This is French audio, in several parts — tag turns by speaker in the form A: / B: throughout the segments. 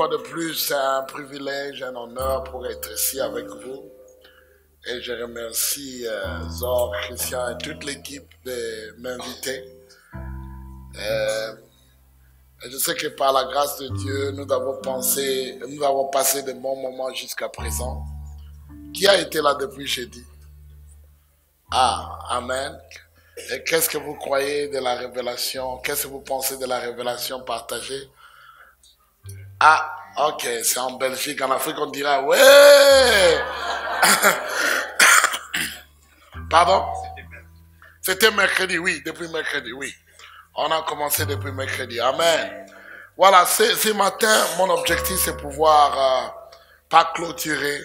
A: fois de plus, c'est un privilège, un honneur pour être ici avec vous. Et je remercie Zor, Christian et toute l'équipe de m'inviter. Je sais que par la grâce de Dieu, nous avons passé de bons moments jusqu'à présent. Qui a été là depuis jeudi? Ah, Amen. Et qu'est-ce que vous croyez de la révélation? Qu'est-ce que vous pensez de la révélation partagée? Ah, ok, c'est en Belgique. En Afrique, on dira, ouais! Pardon? C'était mercredi, oui, depuis mercredi, oui. On a commencé depuis mercredi. Amen. Voilà, ce matin, mon objectif, c'est pouvoir, pas clôturer,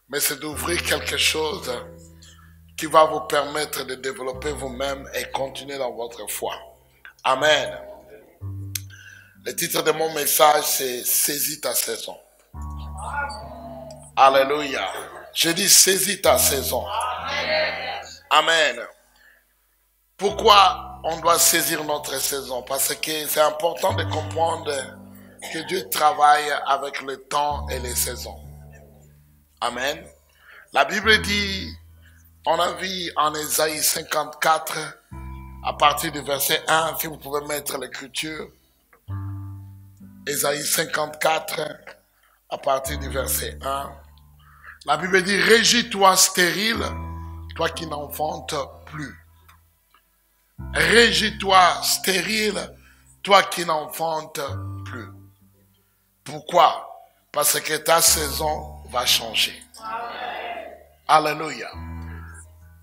A: mais c'est d'ouvrir quelque chose qui va vous permettre de développer vous-même et continuer dans votre foi. Amen. Le titre de mon message, c'est « Saisis ta saison ». Alléluia. Je dis « Saisis ta saison ». Amen. Pourquoi on doit saisir notre saison? Parce que c'est important de comprendre que Dieu travaille avec le temps et les saisons. Amen. La Bible dit, on a vu en Ésaïe 54, à partir du verset 1, si vous pouvez mettre l'écriture. Ésaïe 54, à partir du verset 1. La Bible dit, régis-toi stérile, toi qui n'enfantes plus. Régis-toi stérile, toi qui n'enfantes plus. Pourquoi? Parce que ta saison va changer. Alléluia.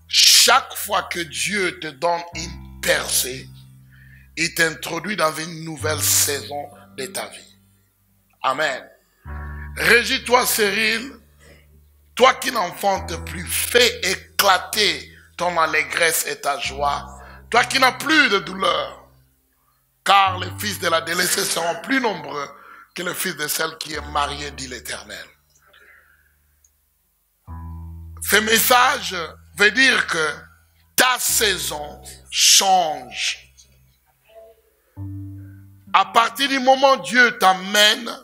A: Chaque fois que Dieu te donne une percée, il t'introduit dans une nouvelle saison de ta vie. Amen. Régis-toi stérile, toi qui n'enfantes plus, fais éclater ton allégresse et ta joie. Toi qui n'as plus de douleur, car les fils de la délaissée seront plus nombreux que les fils de celle qui est mariée, dit l'Éternel. Ce message veut dire que ta saison change. À partir du moment où Dieu t'amène,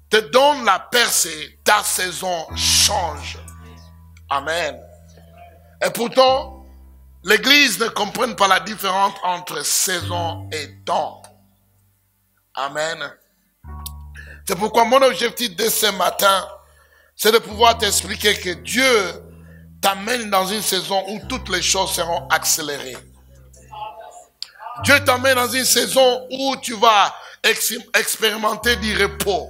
A: te donne la percée, ta saison change. Amen. Et pourtant, l'Église ne comprend pas la différence entre saison et temps. Amen. C'est pourquoi mon objectif de ce matin, c'est de pouvoir t'expliquer que Dieu t'amène dans une saison où toutes les choses seront accélérées. Dieu t'amène dans une saison où tu vas expérimenter du repos,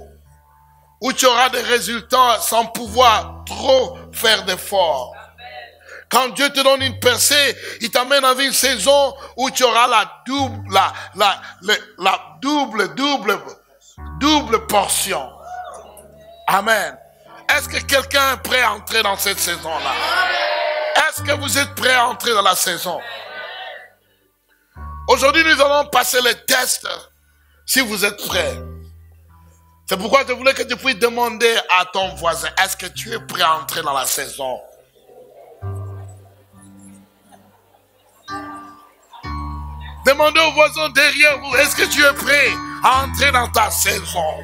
A: où tu auras des résultats sans pouvoir trop faire d'efforts. Quand Dieu te donne une percée, il t'amène dans une saison où tu auras la double portion. Amen. Est-ce que quelqu'un est prêt à entrer dans cette saison-là? Est-ce que vous êtes prêt à entrer dans la saison? Aujourd'hui, nous allons passer les tests si vous êtes prêts. C'est pourquoi je voulais que tu puisses demander à ton voisin, est-ce que tu es prêt à entrer dans la saison? Demandez aux voisins derrière vous, est-ce que tu es prêt à entrer dans ta saison?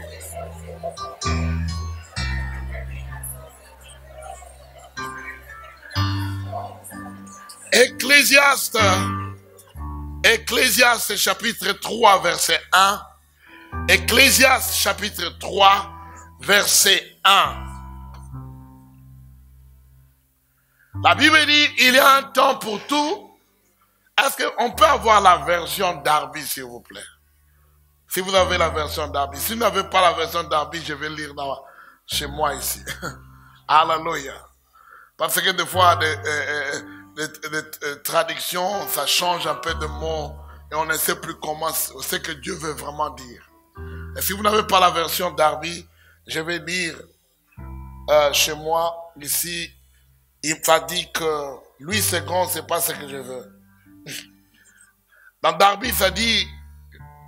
A: Ecclésiaste chapitre 3 verset 1. Ecclésiaste chapitre 3 verset 1. La Bible dit, il y a un temps pour tout. Est-ce qu'on peut avoir la version Darby, s'il vous plaît? Si vous avez la version Darby. Si vous n'avez pas la version Darby, je vais lire chez moi ici. Alléluia. Parce que des fois, les traductions, ça change un peu de mots et on ne sait plus comment, ce que Dieu veut vraiment dire. Et si vous n'avez pas la version Darby, je vais lire chez moi, ici, il m'a dit que lui, c'est grand, c'est pas ce que je veux. Dans Darby, ça dit,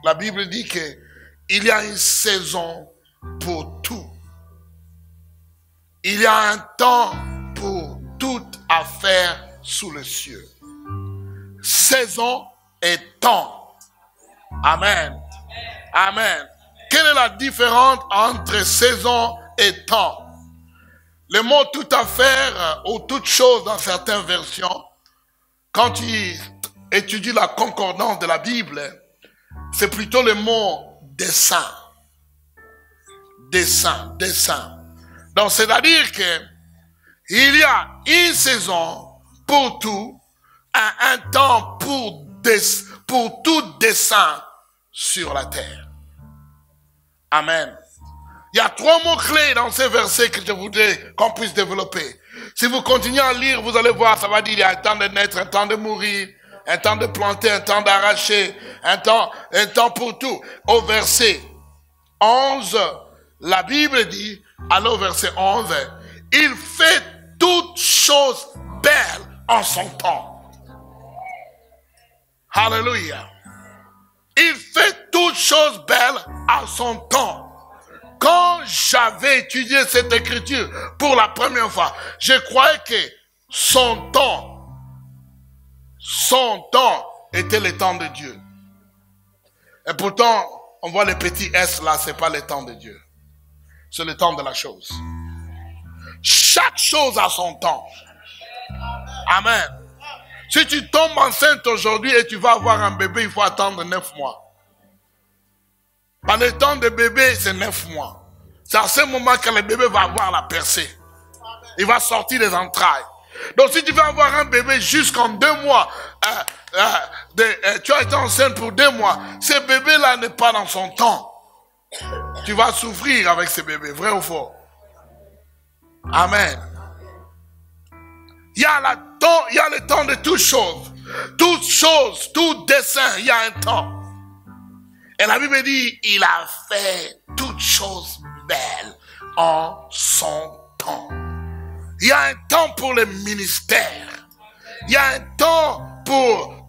A: la Bible dit que il y a une saison pour tout. Il y a un temps pour toute affaire sous le ciel. Saison et temps. Amen. Amen. Quelle est la différence entre saison et temps? Le mot tout à faire ou toute chose dans certaines versions, quand tu étudies la concordance de la Bible, c'est plutôt le mot dessein. Dessein, dessein. Donc c'est-à-dire que il y a une saison pour tout, un temps pour tout dessein sur la terre. Amen. Il y a 3 mots-clés dans ces versets que je voudrais qu'on puisse développer. Si vous continuez à lire, vous allez voir, ça va dire il y a un temps de naître, un temps de mourir, un temps de planter, un temps d'arracher, un temps pour tout. Au verset 11, la Bible dit, alors verset 11, il fait toutes choses belles en son temps. Alléluia. Il fait toutes choses belles en son temps. Quand j'avais étudié cette écriture pour la première fois, je croyais que son temps était le temps de Dieu. Et pourtant, on voit les petits S là, c'est pas le temps de Dieu. C'est le temps de la chose. Chaque chose a son temps. Amen. Si tu tombes enceinte aujourd'hui et tu vas avoir un bébé, il faut attendre 9 mois. Par le temps de bébé, c'est 9 mois. C'est à ce moment que le bébé va avoir la percée. Il va sortir des entrailles. Donc si tu veux avoir un bébé jusqu'en 2 mois, tu as été enceinte pour 2 mois, ce bébé-là n'est pas dans son temps. Tu vas souffrir avec ce bébé, vrai ou faux? Amen. Il y a le temps de toutes choses. Toutes choses, tout dessein, il y a un temps. Et la Bible dit, il a fait toutes choses belles en son temps. Il y a un temps pour le ministère. Il y a un temps pour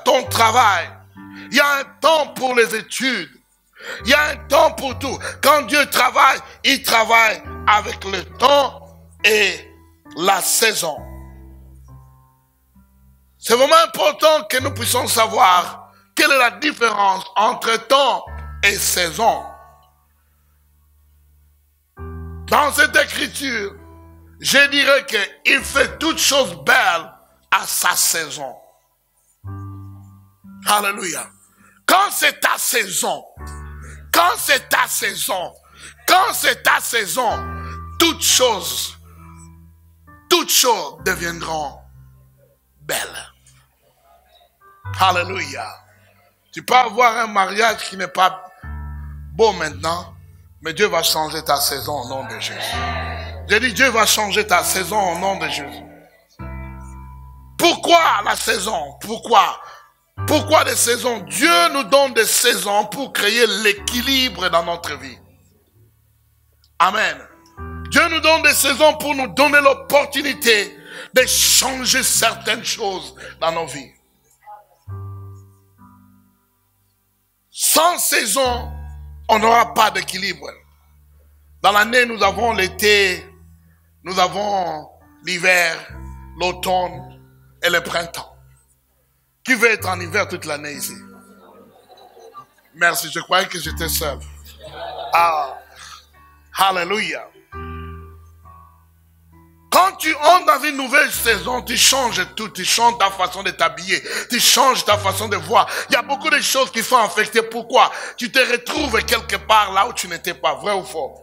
A: ton travail. Il y a un temps pour les études. Il y a un temps pour tout. Quand Dieu travaille, il travaille avec le temps et la saison. C'est vraiment important que nous puissions savoir quelle est la différence entre temps et saison. Dans cette écriture, je dirais qu'il fait toutes choses belles à sa saison. Alléluia. Quand c'est ta saison, quand c'est ta saison, quand c'est ta saison, toutes choses deviendront belles. Alléluia. Tu peux avoir un mariage qui n'est pas beau maintenant, mais Dieu va changer ta saison au nom de Jésus. J'ai dit Dieu va changer ta saison au nom de Jésus. Pourquoi la saison? Pourquoi des saisons? Dieu nous donne des saisons pour créer l'équilibre dans notre vie. Amen. Dieu nous donne des saisons pour nous donner l'opportunité de changer certaines choses dans nos vies. Sans saison, on n'aura pas d'équilibre. Dans l'année, nous avons l'été, nous avons l'hiver, l'automne et le printemps. Qui veut être en hiver toute l'année ici? Merci, je croyais que j'étais seul. Ah, Alléluia. Quand tu entres dans une nouvelle saison, tu changes tout. Tu changes ta façon de t'habiller. Tu changes ta façon de voir. Il y a beaucoup de choses qui sont affectées. Pourquoi? Tu te retrouves quelque part là où tu n'étais pas. Vrai ou faux?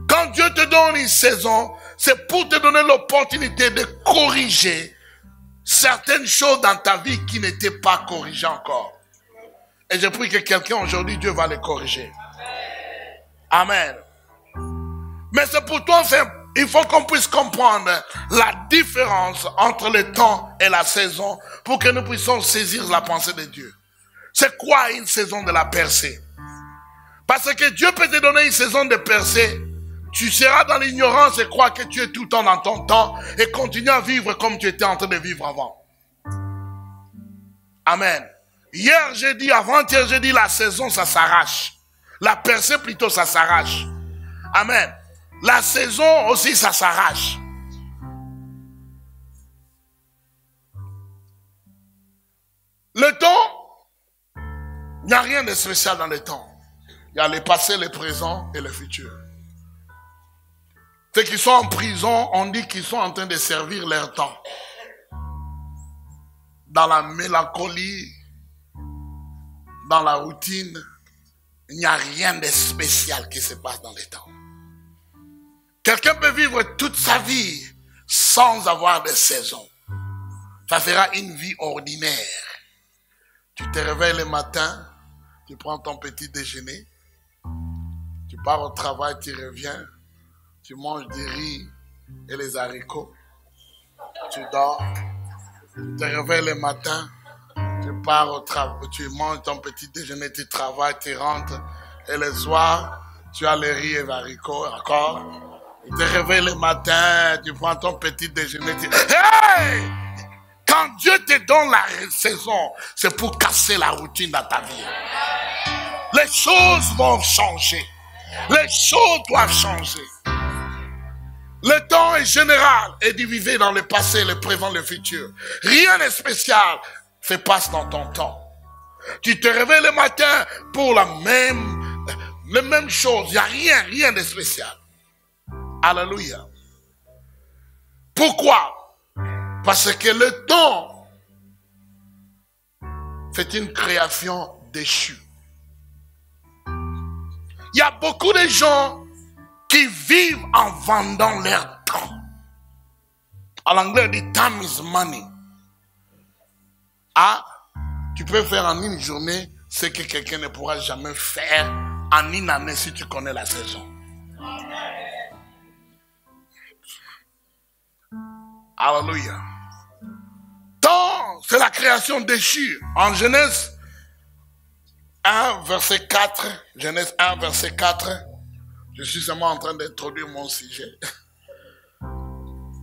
A: Quand Dieu te donne une saison, c'est pour te donner l'opportunité de corriger certaines choses dans ta vie qui n'étaient pas corrigées encore. Et je prie que quelqu'un aujourd'hui, Dieu va les corriger. Amen. Mais c'est pour toi, il faut qu'on puisse comprendre la différence entre le temps et la saison pour que nous puissions saisir la pensée de Dieu. C'est quoi une saison de la percée? Parce que Dieu peut te donner une saison de percée. Tu seras dans l'ignorance et crois que tu es tout le temps dans ton temps et continue à vivre comme tu étais en train de vivre avant. Amen. Hier, j'ai dit, avant-hier, j'ai dit, la saison, ça s'arrache. La percée, plutôt, ça s'arrache. Amen. La saison aussi, ça s'arrache. Le temps, n'y a rien de spécial dans le temps. Il y a le passé, le présent et le futur. Ceux qui sont en prison, on dit qu'ils sont en train de servir leur temps. Dans la mélancolie, dans la routine, il n'y a rien de spécial qui se passe dans les temps. Quelqu'un peut vivre toute sa vie sans avoir de saison. Ça sera une vie ordinaire. Tu te réveilles le matin, tu prends ton petit déjeuner, tu pars au travail, tu reviens, tu manges du riz et les haricots, tu dors, tu te réveilles le matin, tu pars au travail, tu manges ton petit déjeuner, tu travailles, tu rentres, et le soir, tu as le riz et les haricots encore. Tu te réveilles le matin, tu prends ton petit déjeuner, tu... Hey! Quand Dieu te donne la saison, c'est pour casser la routine dans ta vie. Les choses vont changer. Les choses doivent changer. Le temps est général et divisé dans le passé, le présent, le futur. Rien de spécial se passe dans ton temps. Tu te réveilles le matin pour la même chose. Il n'y a rien de spécial. Alléluia. Pourquoi? Parce que le temps, c'est une création déchue. Il y a beaucoup de gens qui vivent en vendant leur temps. En anglais, on dit time is money. Ah, tu peux faire en une journée ce que quelqu'un ne pourra jamais faire en une année si tu connais la saison. Alléluia. Temps, c'est la création déchue. En Genèse 1, verset 4. Genèse 1, verset 4. Je suis seulement en train d'introduire mon sujet.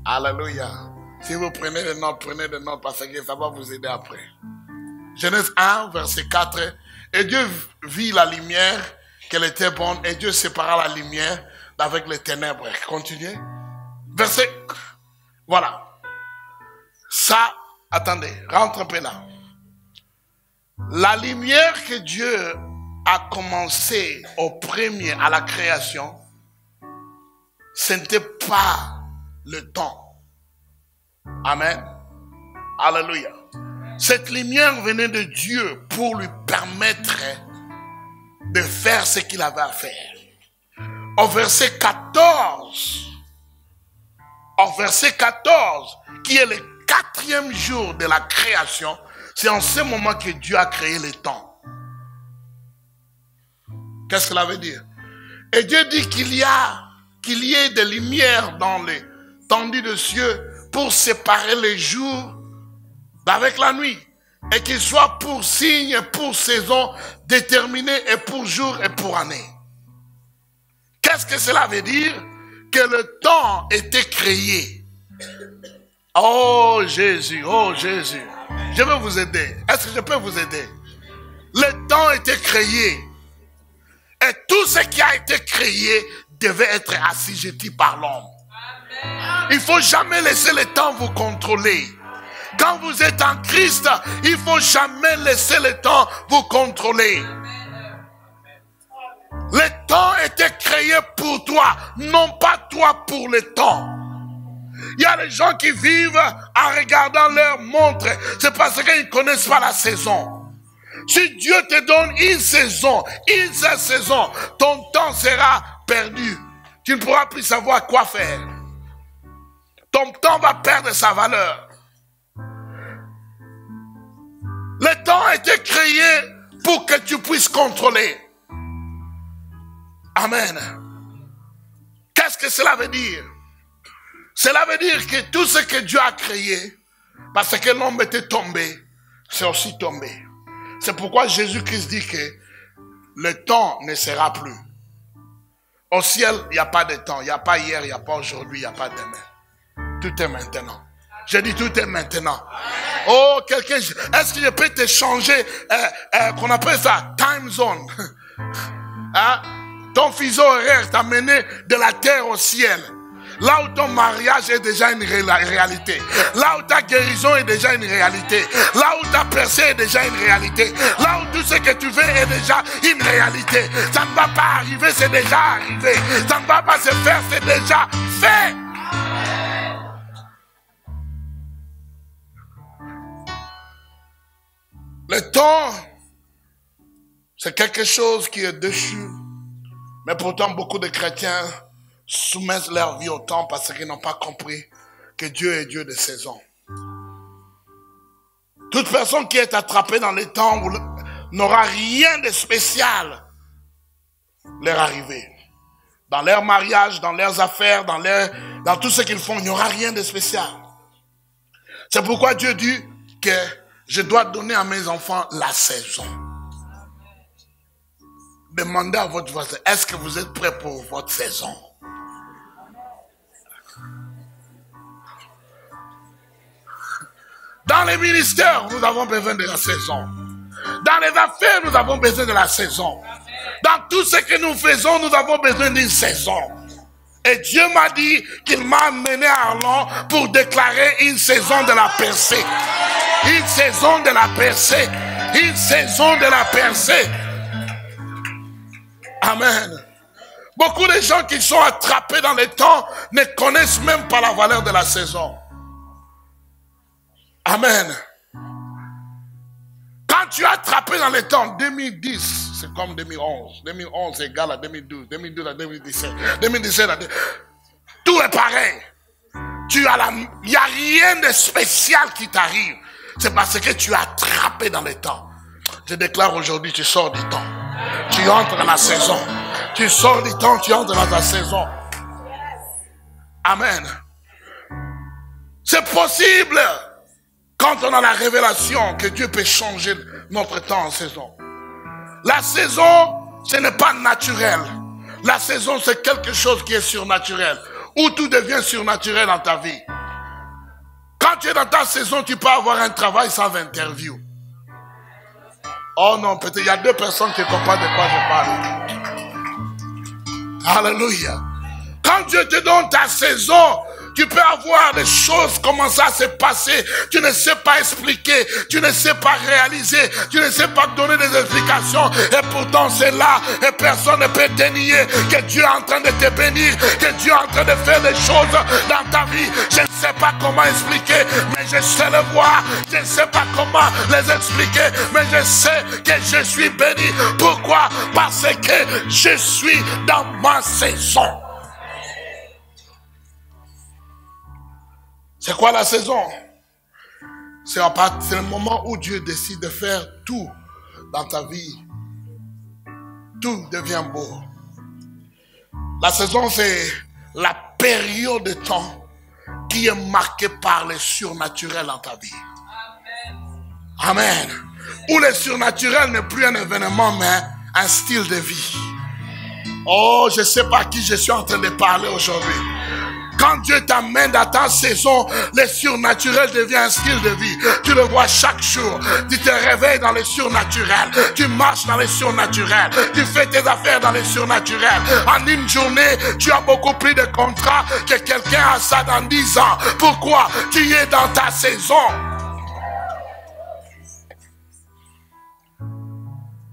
A: Alléluia. Si vous prenez des notes parce que ça va vous aider après. Genèse 1, verset 4. Et Dieu vit la lumière, qu'elle était bonne, et Dieu sépara la lumière d'avec les ténèbres. Continuez. Verset. Voilà. Ça, attendez, rentre un peu là. La lumière que Dieu a commencé au premier à la création, ce n'était pas le temps. Amen. Alléluia. Cette lumière venait de Dieu pour lui permettre de faire ce qu'il avait à faire. Au verset 14, qui est le 4e jour de la création, c'est en ce moment que Dieu a créé le temps. Qu'est-ce que cela veut dire? Et Dieu dit qu'il y ait des lumières dans l'étendue de cieux pour séparer les jours d'avec la nuit. Et qu'il soit pour signe, pour saison déterminée et pour jour et pour année. Qu'est-ce que cela veut dire? Que le temps était créé. Oh Jésus, oh Jésus. Je vais vous aider. Est-ce que je peux vous aider? Le temps était créé. Et tout ce qui a été créé devait être assujetti par l'homme. Il ne faut jamais laisser le temps vous contrôler. Quand vous êtes en Christ, il ne faut jamais laisser le temps vous contrôler. Le temps était créé pour toi, non pas toi pour le temps. Il y a des gens qui vivent en regardant leur montre. C'est parce qu'ils ne connaissent pas la saison. Si Dieu te donne une seule saison, ton temps sera perdu. Tu ne pourras plus savoir quoi faire. Ton temps va perdre sa valeur. Le temps a été créé pour que tu puisses contrôler. Amen. Qu'est-ce que cela veut dire? Cela veut dire que tout ce que Dieu a créé, parce que l'homme était tombé, c'est aussi tombé. C'est pourquoi Jésus-Christ dit que le temps ne sera plus. Au ciel, il n'y a pas de temps. Il n'y a pas hier, il n'y a pas aujourd'hui, il n'y a pas demain. Tout est maintenant. Je dis tout est maintenant. Oh, quelqu'un, est-ce que je peux te changer, qu'on appelle ça, time zone? Hein? Ton fuseau horaire t'a mené de la terre au ciel. Là où ton mariage est déjà une réalité. Là où ta guérison est déjà une réalité. Là où ta percée est déjà une réalité. Là où tout ce que tu veux est déjà une réalité. Ça ne va pas arriver, c'est déjà arrivé. Ça ne va pas se faire, c'est déjà fait. Le temps, c'est quelque chose qui est déchu. Mais pourtant, beaucoup de chrétiens soumettent leur vie au temps parce qu'ils n'ont pas compris que Dieu est Dieu de saison. Toute personne qui est attrapée dans les temps n'aura rien de spécial leur arriver. Dans leur mariage, dans leurs affaires, dans tout ce qu'ils font, il n'y aura rien de spécial. C'est pourquoi Dieu dit que je dois donner à mes enfants la saison. Demandez à votre voisin, est-ce que vous êtes prêts pour votre saison? Dans les ministères, nous avons besoin de la saison. Dans les affaires, nous avons besoin de la saison. Dans tout ce que nous faisons, nous avons besoin d'une saison. Et Dieu m'a dit qu'il m'a amené à Arlon pour déclarer une saison de la percée. Une saison de la percée. Une saison de la percée. Amen. Beaucoup de gens qui sont attrapés dans les temps ne connaissent même pas la valeur de la saison. Amen. Quand tu es attrapé dans les temps, 2010, c'est comme 2011. 2011 est égal à 2012. 2012 à 2017. 2017 à 2017. Tout est pareil. Il n'y a rien de spécial qui t'arrive. C'est parce que tu es attrapé dans les temps. Je déclare aujourd'hui, tu sors du temps. Tu entres dans la saison. Tu sors du temps, tu entres dans ta saison. Amen. C'est possible quand on a la révélation que Dieu peut changer notre temps en saison. La saison, ce n'est pas naturel. La saison, c'est quelque chose qui est surnaturel. Où tout devient surnaturel dans ta vie. Quand tu es dans ta saison, tu peux avoir un travail sans interview. Oh non, peut-être il y a deux personnes qui comprennent de quoi je parle. Alléluia. Quand Dieu te donne ta saison, tu peux avoir des choses commencer à se passer. Tu ne sais pas expliquer, tu ne sais pas réaliser, tu ne sais pas donner des explications. Et pourtant c'est là et personne ne peut te nier que Dieu est en train de te bénir, que Dieu est en train de faire des choses dans ta vie. Je ne sais pas comment expliquer, mais je sais le voir. Je ne sais pas comment les expliquer, mais je sais que je suis béni. Pourquoi? Parce que je suis dans ma saison. C'est quoi la saison? C'est le moment où Dieu décide de faire tout dans ta vie. Tout devient beau. La saison, c'est la période de temps qui est marquée par le surnaturel dans ta vie. Amen. Où le surnaturel n'est plus un événement, mais un style de vie. Oh, je ne sais pas à qui je suis en train de parler aujourd'hui. Quand Dieu t'amène dans ta saison, le surnaturel devient un style de vie. Tu le vois chaque jour. Tu te réveilles dans le surnaturel. Tu marches dans le surnaturel. Tu fais tes affaires dans le surnaturel. En une journée, tu as beaucoup plus de contrats que quelqu'un a ça dans 10 ans. Pourquoi? Tu es dans ta saison.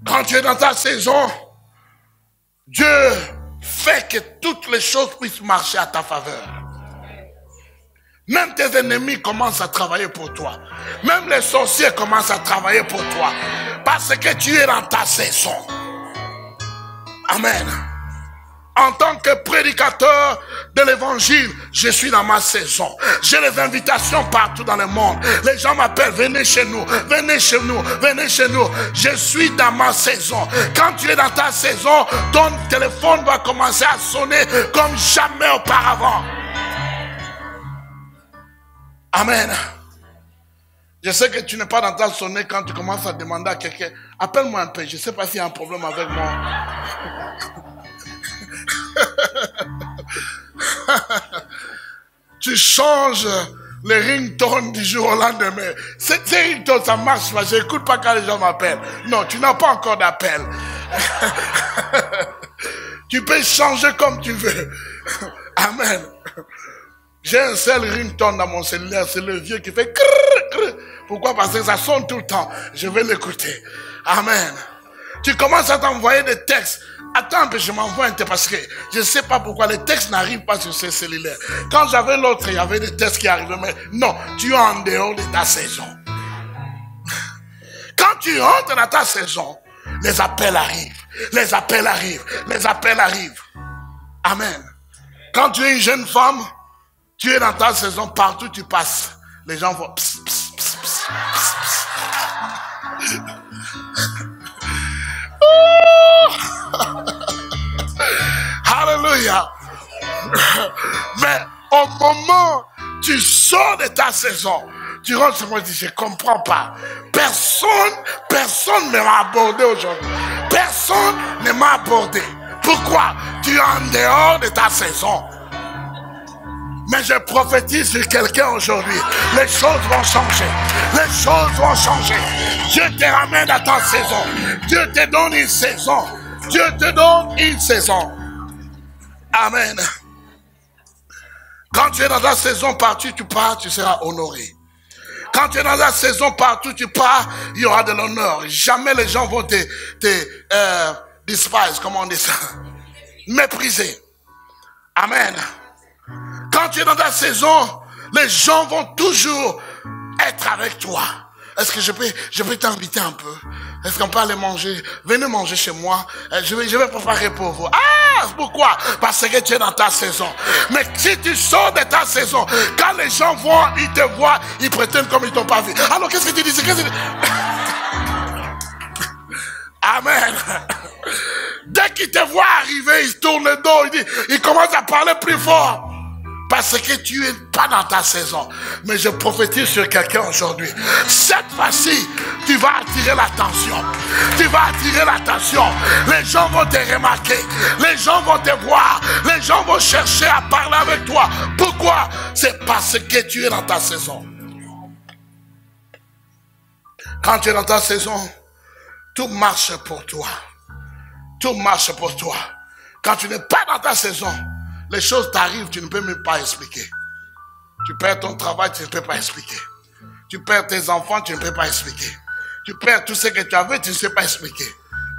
A: Quand tu es dans ta saison, Dieu fait que toutes les choses puissent marcher à ta faveur. Même tes ennemis commencent à travailler pour toi. Même les sorciers commencent à travailler pour toi. Parce que tu es dans ta saison. Amen. En tant que prédicateur de l'évangile, je suis dans ma saison. J'ai les invitations partout dans le monde. Les gens m'appellent, venez chez nous, venez chez nous, venez chez nous. Je suis dans ma saison. Quand tu es dans ta saison, ton téléphone va commencer à sonner comme jamais auparavant. Amen. Je sais que tu n'es pas dans ta sonner quand tu commences à demander à quelqu'un, appelle-moi un peu, je ne sais pas s'il y a un problème avec moi. Tu changes les ringtones du jour au lendemain. Ces ringtones, ça marche pas. Je n'écoute pas quand les gens m'appellent. Non, tu n'as pas encore d'appel. Tu peux changer comme tu veux. Amen. J'ai un seul ringtone dans mon cellulaire, c'est le vieux qui fait crrr, crrr. Pourquoi? Parce que ça sonne tout le temps. Je vais l'écouter. Amen. Tu commences à t'envoyer des textes. Attends un peu, je m'envoie un texte parce que je ne sais pas pourquoi les textes n'arrivent pas sur ces cellulaires. Quand j'avais l'autre, il y avait des textes qui arrivaient, mais non, tu es en dehors de ta saison. Quand tu rentres dans ta saison, les appels arrivent, les appels arrivent, les appels arrivent. Amen. Quand tu es une jeune femme, tu es dans ta saison, partout tu passes. Les gens vont pss, pss, pss, pss, pss, pss. Alléluia. Mais au moment où tu sors de ta saison, tu rentres sur moi et dis, je ne comprends pas. Personne ne m'a abordé aujourd'hui. Personne ne m'a abordé. Pourquoi? Tu es en dehors de ta saison. Mais je prophétise sur quelqu'un aujourd'hui. Les choses vont changer. Les choses vont changer. Dieu te ramène à ta saison. Dieu te donne une saison. Dieu te donne une saison. Amen. Quand tu es dans la saison, partout tu pars, tu seras honoré. Quand tu es dans la saison, partout tu pars, il y aura de l'honneur. Jamais les gens vont te despise, comment on dit ça? Mépriser. Amen. Quand tu es dans ta saison, les gens vont toujours être avec toi. Est-ce que je peux t'inviter un peu? Est-ce qu'on peut aller manger? Venez manger chez moi. Je vais préparer pour vous. Ah, pourquoi? Parce que tu es dans ta saison. Mais si tu sors de ta saison, quand les gens vont, ils te voient, ils prétendent comme ils t'ont pas vu. Alors qu'est-ce que tu dis? Amen. Dès qu'ils te voient arriver, ils tournent le dos, ils commencent à parler plus fort. Parce que tu n'es pas dans ta saison. Mais je prophétise sur quelqu'un aujourd'hui. Cette fois-ci, tu vas attirer l'attention. Tu vas attirer l'attention. Les gens vont te remarquer. Les gens vont te voir. Les gens vont chercher à parler avec toi. Pourquoi? C'est parce que tu es dans ta saison. Quand tu es dans ta saison, tout marche pour toi. Tout marche pour toi. Quand tu n'es pas dans ta saison, les choses t'arrivent, tu ne peux même pas expliquer. Tu perds ton travail, tu ne peux pas expliquer. Tu perds tes enfants, tu ne peux pas expliquer. Tu perds tout ce que tu avais, tu ne sais pas expliquer.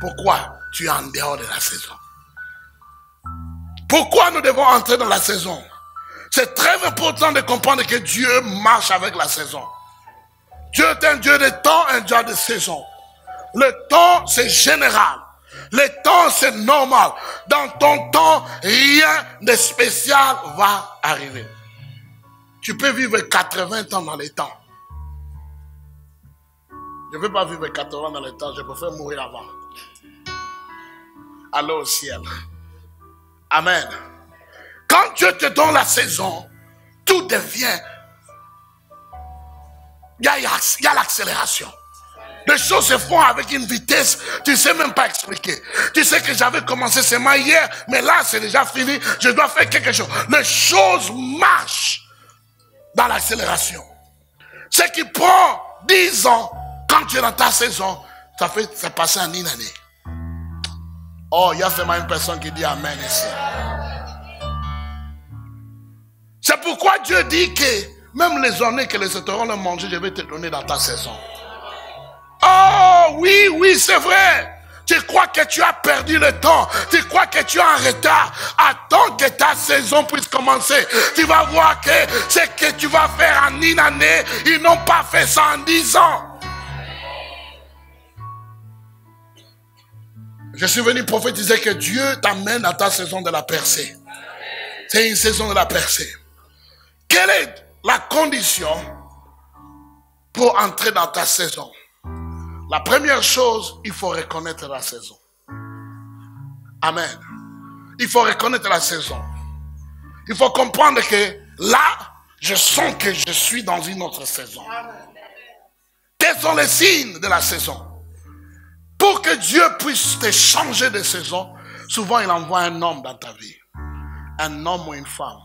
A: Pourquoi? Tu es en dehors de la saison. Pourquoi nous devons entrer dans la saison? C'est très important de comprendre que Dieu marche avec la saison. Dieu est un Dieu de temps, un Dieu de saison. Le temps, c'est général. Le temps, c'est normal. Dans ton temps, rien de spécial va arriver. Tu peux vivre 80 ans dans les temps. Je ne veux pas vivre 80 ans dans les temps, je préfère mourir avant. Aller au ciel. Amen. Quand Dieu te donne la saison, tout devient... Il y a l'accélération. Les choses se font avec une vitesse, tu ne sais même pas expliquer. Tu sais que j'avais commencé seulement hier, mais là c'est déjà fini, je dois faire quelque chose. Les choses marchent dans l'accélération. Ce qui prend 10 ans, quand tu es dans ta saison, ça passe en une année. Oh, il y a seulement une personne qui dit Amen ici. C'est pourquoi Dieu dit que même les années que les auront le manger, je vais te donner dans ta saison. Oh oui, c'est vrai. Tu crois que tu as perdu le temps. Tu crois que tu es en retard. Attends que ta saison puisse commencer. Tu vas voir que ce que tu vas faire en une année, ils n'ont pas fait ça en 10 ans. Je suis venu prophétiser que Dieu t'amène à ta saison de la percée. C'est une saison de la percée. Quelle est la condition pour entrer dans ta saison? La première chose, il faut reconnaître la saison. Amen. Il faut reconnaître la saison. Il faut comprendre que là, je sens que je suis dans une autre saison. Quels sont les signes de la saison? Pour que Dieu puisse te changer de saison, souvent il envoie un homme dans ta vie. Un homme ou une femme.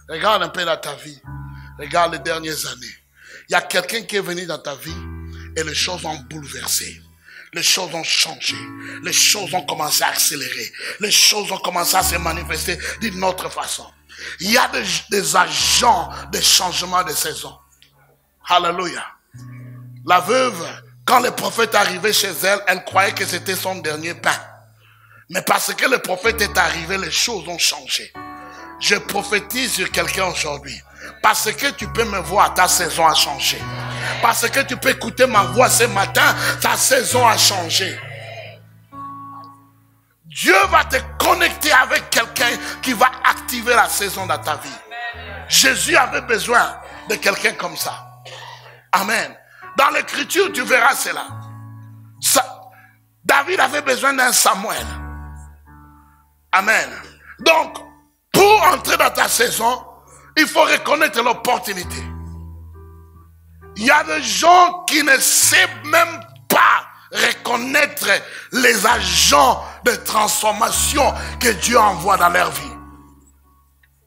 A: Regarde un peu dans ta vie. Regarde les dernières années. Il y a quelqu'un qui est venu dans ta vie et les choses ont bouleversé. Les choses ont changé. Les choses ont commencé à accélérer. Les choses ont commencé à se manifester d'une autre façon. Il y a des agents de changement de saison. Alléluia. La veuve, quand le prophète arrivait chez elle, elle croyait que c'était son dernier pain. Mais parce que le prophète est arrivé, les choses ont changé. Je prophétise sur quelqu'un aujourd'hui. Parce que tu peux me voir, ta saison a changé. Parce que tu peux écouter ma voix ce matin, ta saison a changé. Dieu va te connecter avec quelqu'un qui va activer la saison dans ta vie. Jésus avait besoin de quelqu'un comme ça. Amen. Dans l'écriture, tu verras cela. David avait besoin d'un Samuel. Amen. Donc, pour entrer dans ta saison, il faut reconnaître l'opportunité. Il y a des gens qui ne savent même pas reconnaître les agents de transformation que Dieu envoie dans leur vie.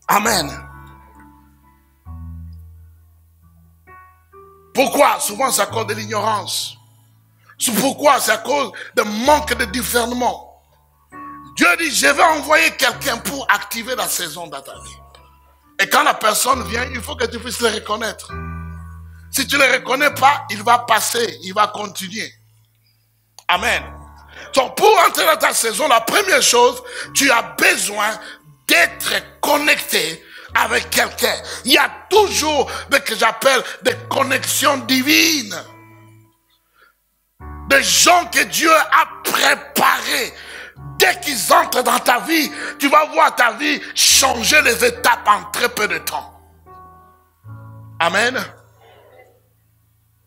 A: Amen. Pourquoi? Souvent c'est à cause de l'ignorance. Pourquoi? C'est à cause de manque de discernement. Dieu dit, je vais envoyer quelqu'un pour activer la saison dans ta vie. Et quand la personne vient, il faut que tu puisses le reconnaître. Si tu ne le reconnais pas, il va passer, il va continuer. Amen. Donc pour entrer dans ta saison, la première chose, tu as besoin d'être connecté avec quelqu'un. Il y a toujours ce que j'appelle des connexions divines. Des gens que Dieu a préparés. Dès qu'ils entrent dans ta vie, tu vas voir ta vie changer les étapes en très peu de temps. Amen.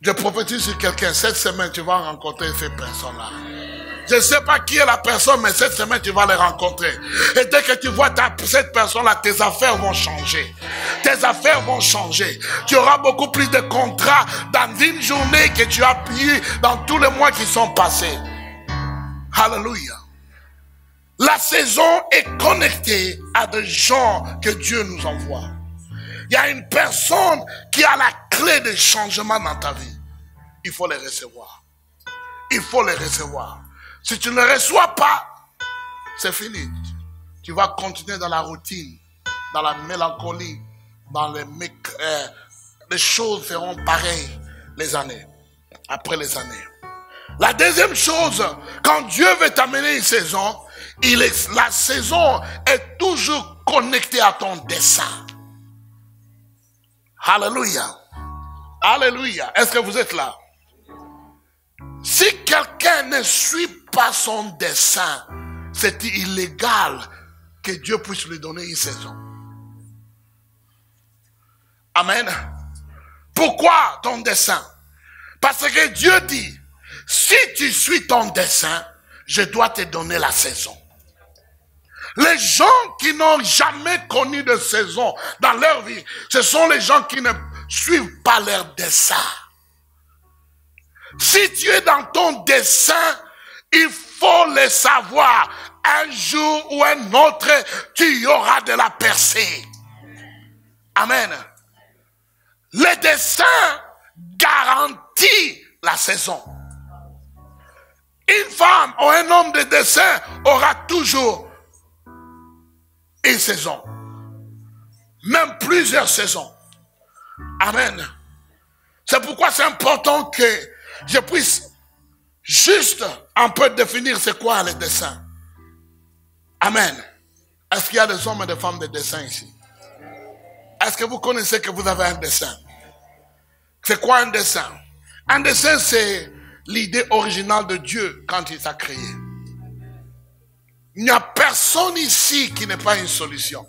A: Je prophétise sur quelqu'un. Cette semaine, tu vas rencontrer ces personnes-là. Je ne sais pas qui est la personne, mais cette semaine, tu vas les rencontrer. Et dès que tu vois cette personne-là, tes affaires vont changer. Tes affaires vont changer. Tu auras beaucoup plus de contrats dans une journée que tu as eu dans tous les mois qui sont passés. Alléluia. La saison est connectée à des gens que Dieu nous envoie. Il y a une personne qui a la clé de changement dans ta vie. Il faut les recevoir. Il faut les recevoir. Si tu ne les reçois pas, c'est fini. Tu vas continuer dans la routine, dans la mélancolie, dans les choses seront pareilles les années, après les années. La deuxième chose, quand Dieu veut t'amener une saison, la saison est toujours connectée à ton dessein. Alléluia. Alléluia. Est-ce que vous êtes là? Si quelqu'un ne suit pas son dessein, c'est illégal que Dieu puisse lui donner une saison. Amen. Pourquoi ton dessein? Parce que Dieu dit, si tu suis ton dessein, je dois te donner la saison. Les gens qui n'ont jamais connu de saison dans leur vie, ce sont les gens qui ne suivent pas leur dessein. Si tu es dans ton dessein, il faut le savoir. Un jour ou un autre, tu y auras de la percée. Amen. Le dessein garantit la saison. Une femme ou un homme de dessein aura toujours une saison. Même plusieurs saisons. Amen. C'est pourquoi c'est important que je puisse juste un peu définir c'est quoi le dessein. Amen. Est-ce qu'il y a des hommes et des femmes de dessein ici? Est-ce que vous connaissez que vous avez un dessein? C'est quoi un dessein? Un dessein, c'est l'idée originale de Dieu quand il t'a créé. Il n'y a personne ici qui n'est pas une solution.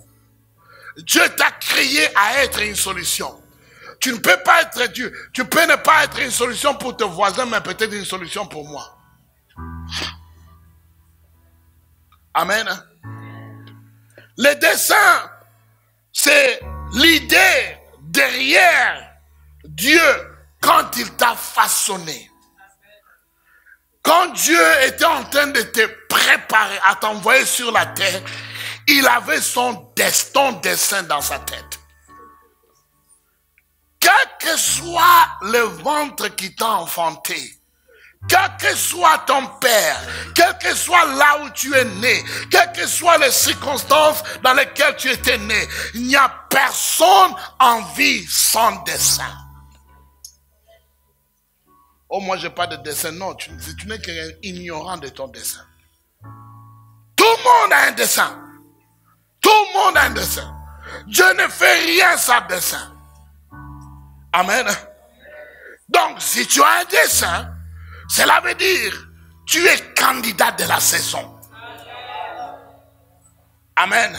A: Dieu t'a créé à être une solution. Tu ne peux pas être Dieu. Tu peux ne pas être une solution pour tes voisins, mais peut-être une solution pour moi. Amen. Le dessein, c'est l'idée derrière Dieu quand il t'a façonné. Quand Dieu était en train de te préparer à t'envoyer sur la terre, il avait ton dessein dans sa tête. Quel que soit le ventre qui t'a enfanté, Quel que soit ton père, quel que soit là où tu es né, quelles que soient les circonstances dans lesquelles tu étais né, il n'y a personne en vie sans dessein. Oh, moi, je n'ai pas de dessein. Non, tu n'es qu'un ignorant de ton dessein. Tout le monde a un dessein. Tout le monde a un dessein. Dieu ne fait rien sans dessein. Amen. Donc, si tu as un dessein, cela veut dire tu es candidat de la saison. Amen.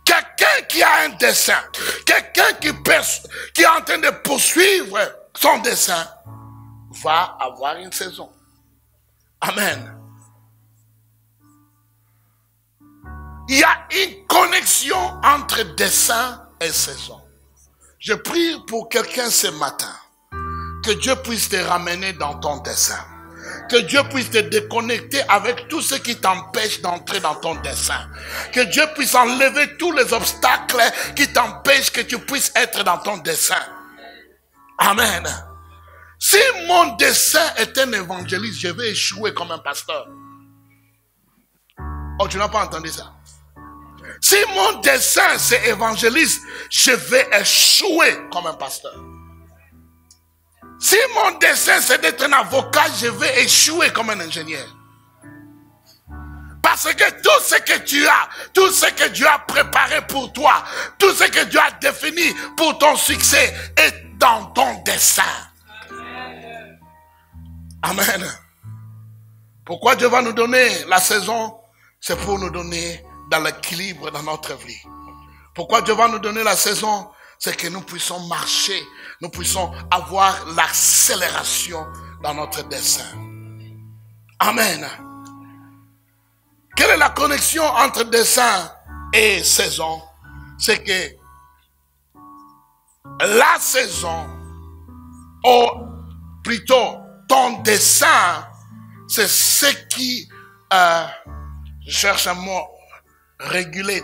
A: Quelqu'un qui a un dessein, quelqu'un qui est en train de poursuivre son dessein, va avoir une saison. Amen. Il y a une connexion entre dessein et saison. Je prie pour quelqu'un ce matin, que Dieu puisse te ramener dans ton dessein. Que Dieu puisse te déconnecter avec tout ce qui t'empêche d'entrer dans ton dessein. Que Dieu puisse enlever tous les obstacles qui t'empêchent que tu puisses être dans ton dessein. Amen. Si mon dessein est un évangéliste, je vais échouer comme un pasteur. Oh, tu n'as pas entendu ça? Si mon dessein c'est évangéliste, je vais échouer comme un pasteur. Si mon dessein c'est d'être un avocat, je vais échouer comme un ingénieur. Parce que tout ce que tu as, tout ce que Dieu a préparé pour toi, tout ce que Dieu a défini pour ton succès est dans ton dessein. Amen. Pourquoi Dieu va nous donner la saison? C'est pour nous donner dans l'équilibre dans notre vie. Pourquoi Dieu va nous donner la saison? C'est que nous puissions marcher, nous puissions avoir l'accélération dans notre dessein. Amen. Quelle est la connexion entre dessein et saison? C'est que la saison, ou plutôt ton dessein, c'est ce qui, je cherche un mot, régler.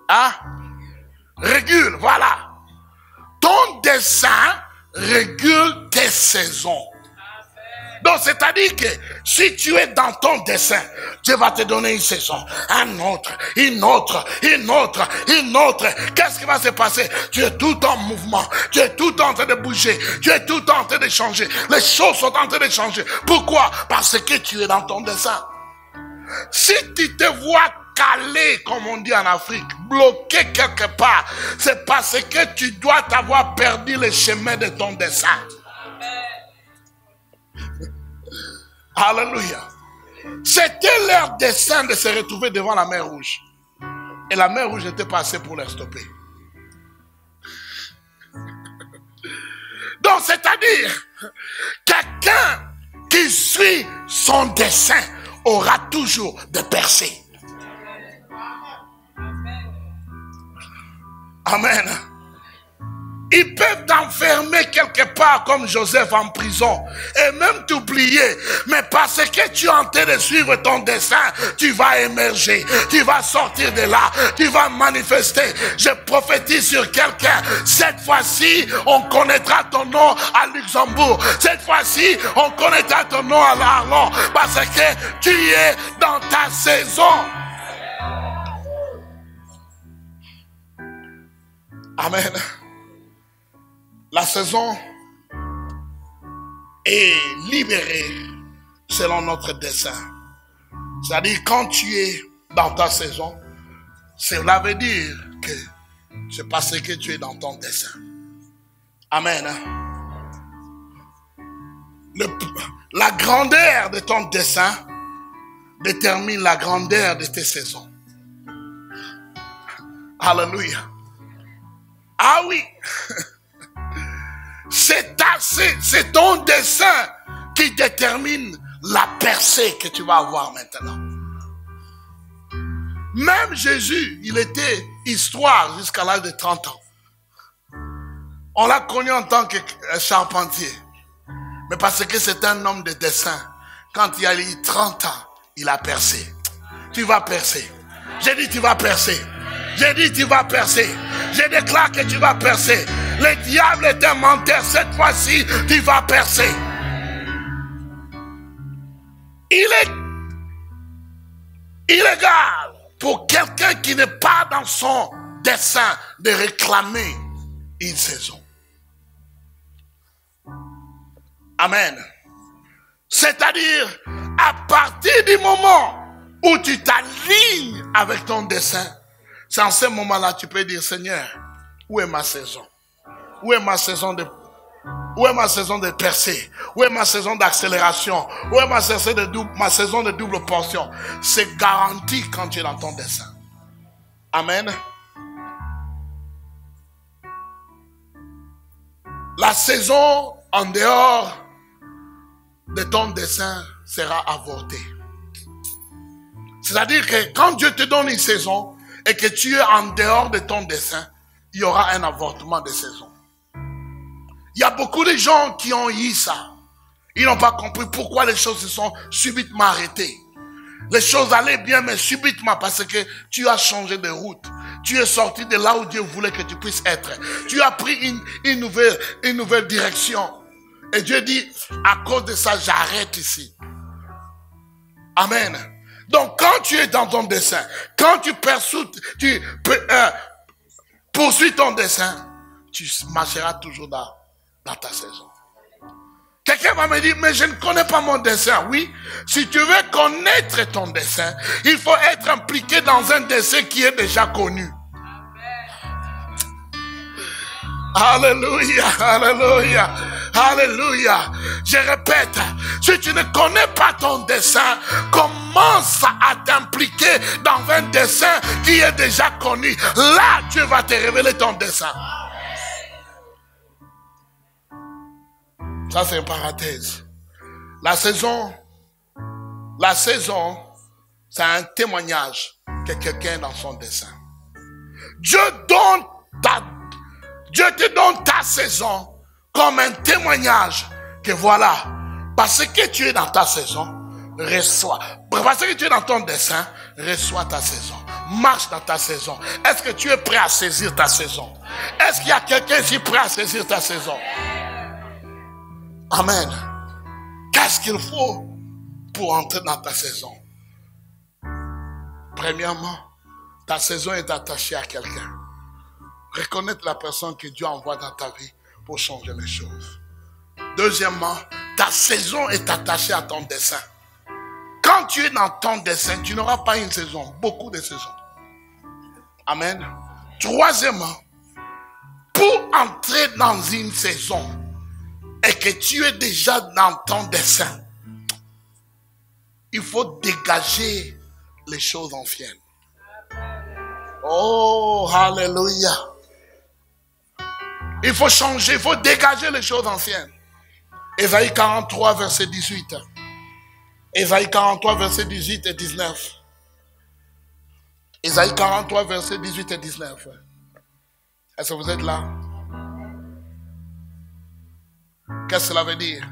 A: Hein? Régule, voilà. Ton dessein régule tes saisons. Donc, c'est-à-dire que si tu es dans ton dessein, Dieu va te donner une saison, une autre. Qu'est-ce qui va se passer? Tu es tout en mouvement, tu es tout en train de bouger, tu es tout en train de changer. Les choses sont en train de changer. Pourquoi? Parce que tu es dans ton dessein. Si tu te vois calé, comme on dit en Afrique, bloqué quelque part, c'est parce que tu dois t'avoir perdu le chemin de ton dessein. Alléluia. C'était leur dessein de se retrouver devant la mer Rouge. Et la mer Rouge n'était pas assez pour les stopper. Donc, c'est-à-dire, quelqu'un qui suit son dessein aura toujours des percées. Amen. Ils peuvent t'enfermer quelque part comme Joseph en prison et même t'oublier. Mais parce que tu es en train de suivre ton dessein, tu vas émerger, tu vas sortir de là, tu vas manifester. Je prophétise sur quelqu'un. Cette fois-ci, on connaîtra ton nom à Luxembourg. Cette fois-ci, on connaîtra ton nom à l'Arlon parce que tu es dans ta saison. Amen. La saison est libérée selon notre dessein. C'est-à-dire quand tu es dans ta saison, cela veut dire que c'est parce que tu es dans ton dessein. Amen. La grandeur de ton dessein détermine la grandeur de tes saisons. Alléluia. Ah oui. C'est ton dessein qui détermine la percée que tu vas avoir maintenant. Même Jésus, il était histoire jusqu'à l'âge de 30 ans. On l'a connu en tant que charpentier. Mais parce que c'est un homme de dessein, quand il a eu 30 ans, il a percé. Tu vas percer. J'ai dit tu vas percer. J'ai dit tu vas percer. Je déclare que tu vas percer. Le diable est un menteur. Cette fois-ci, tu vas percer. Il est illégal pour quelqu'un qui n'est pas dans son dessein de réclamer une saison. Amen. C'est-à-dire, à partir du moment où tu t'alignes avec ton dessein, c'est en ce moment-là que tu peux dire, Seigneur, où est ma saison? Où est ma saison de percée? Où est ma saison d'accélération? Où est ma saison de double portion? C'est garanti quand tu es dans ton dessein. Amen. La saison en dehors de ton dessein sera avortée. C'est-à-dire que quand Dieu te donne une saison et que tu es en dehors de ton dessein, il y aura un avortement de saison. Il y a beaucoup de gens qui ont eu ça. Ils n'ont pas compris pourquoi les choses se sont subitement arrêtées. Les choses allaient bien, mais subitement, parce que tu as changé de route. Tu es sorti de là où Dieu voulait que tu puisses être. Tu as pris une nouvelle direction. Et Dieu dit, à cause de ça, j'arrête ici. Amen. Donc, quand tu es dans ton dessein, quand tu poursuis ton dessein, tu marcheras toujours dans ta saison. Quelqu'un va me dire, mais je ne connais pas mon dessein. Oui, si tu veux connaître ton dessein, il faut être impliqué dans un dessein qui est déjà connu. Alléluia, alléluia, alléluia. Je répète, si tu ne connais pas ton dessein, commence à t'impliquer dans un dessein qui est déjà connu. Là, Dieu va te révéler ton dessein. Ça, c'est une parenthèse. La saison, c'est un témoignage que quelqu'un est dans son dessein. Dieu te donne ta saison comme un témoignage que voilà, parce que tu es dans ta saison, reçois. Parce que tu es dans ton dessein, reçois ta saison. Marche dans ta saison. Est-ce que tu es prêt à saisir ta saison? Est-ce qu'il y a quelqu'un qui est prêt à saisir ta saison? Amen. Qu'est-ce qu'il faut pour entrer dans ta saison? Premièrement, ta saison est attachée à quelqu'un. Reconnaître la personne que Dieu envoie dans ta vie pour changer les choses. Deuxièmement, ta saison est attachée à ton dessein. Quand tu es dans ton dessein, tu n'auras pas une saison, beaucoup de saisons. Amen. Troisièmement, pour entrer dans une saison et que tu es déjà dans ton dessein, il faut dégager les choses anciennes. Oh, alléluia. Il faut changer, il faut dégager les choses anciennes. Ésaïe 43, verset 18. Ésaïe 43, verset 18 et 19. Ésaïe 43, verset 18 et 19. Est-ce que vous êtes là? Qu'est-ce que cela veut dire?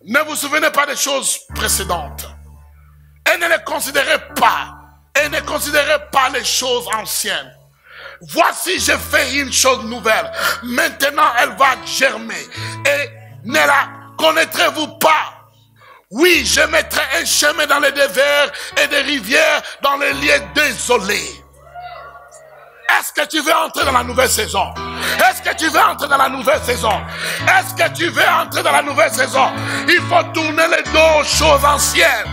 A: Ne vous souvenez pas des choses précédentes. Et ne les considérez pas. Et ne considérez pas les choses anciennes. Voici, je fais une chose nouvelle. Maintenant, elle va germer. Et ne la connaîtrez-vous pas? Oui, je mettrai un chemin dans les déserts et des rivières dans les lieux désolés. Est-ce que tu veux entrer dans la nouvelle saison? Est-ce que tu veux entrer dans la nouvelle saison? Est-ce que tu veux entrer dans la nouvelle saison? Il faut tourner les dos aux choses anciennes.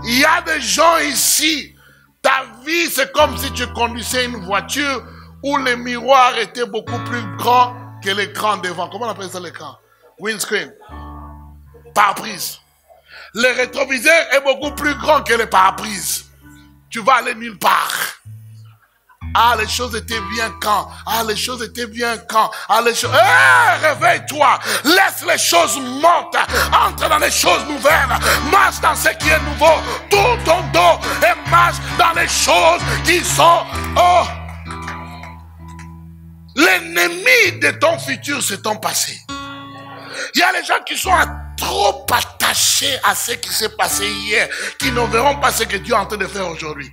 A: Il y a des gens ici, ta vie c'est comme si tu conduisais une voiture où les miroirs étaient beaucoup plus grands que l'écran devant. Comment on appelle ça l'écran? Windscreen. Pare-brise. Le rétroviseur est beaucoup plus grand que le pare-brise. Tu vas aller nulle part. Ah, les choses étaient bien quand. Ah, les choses étaient bien quand. Ah, les choses... réveille-toi. Laisse les choses mortes. Entre dans les choses nouvelles. Marche dans ce qui est nouveau. Tourne ton dos et marche dans les choses qui sont... Oh! L'ennemi de ton futur, c'est ton passé. Il y a les gens qui sont trop attachés à ce qui s'est passé hier, qui ne verront pas ce que Dieu est en train de faire aujourd'hui.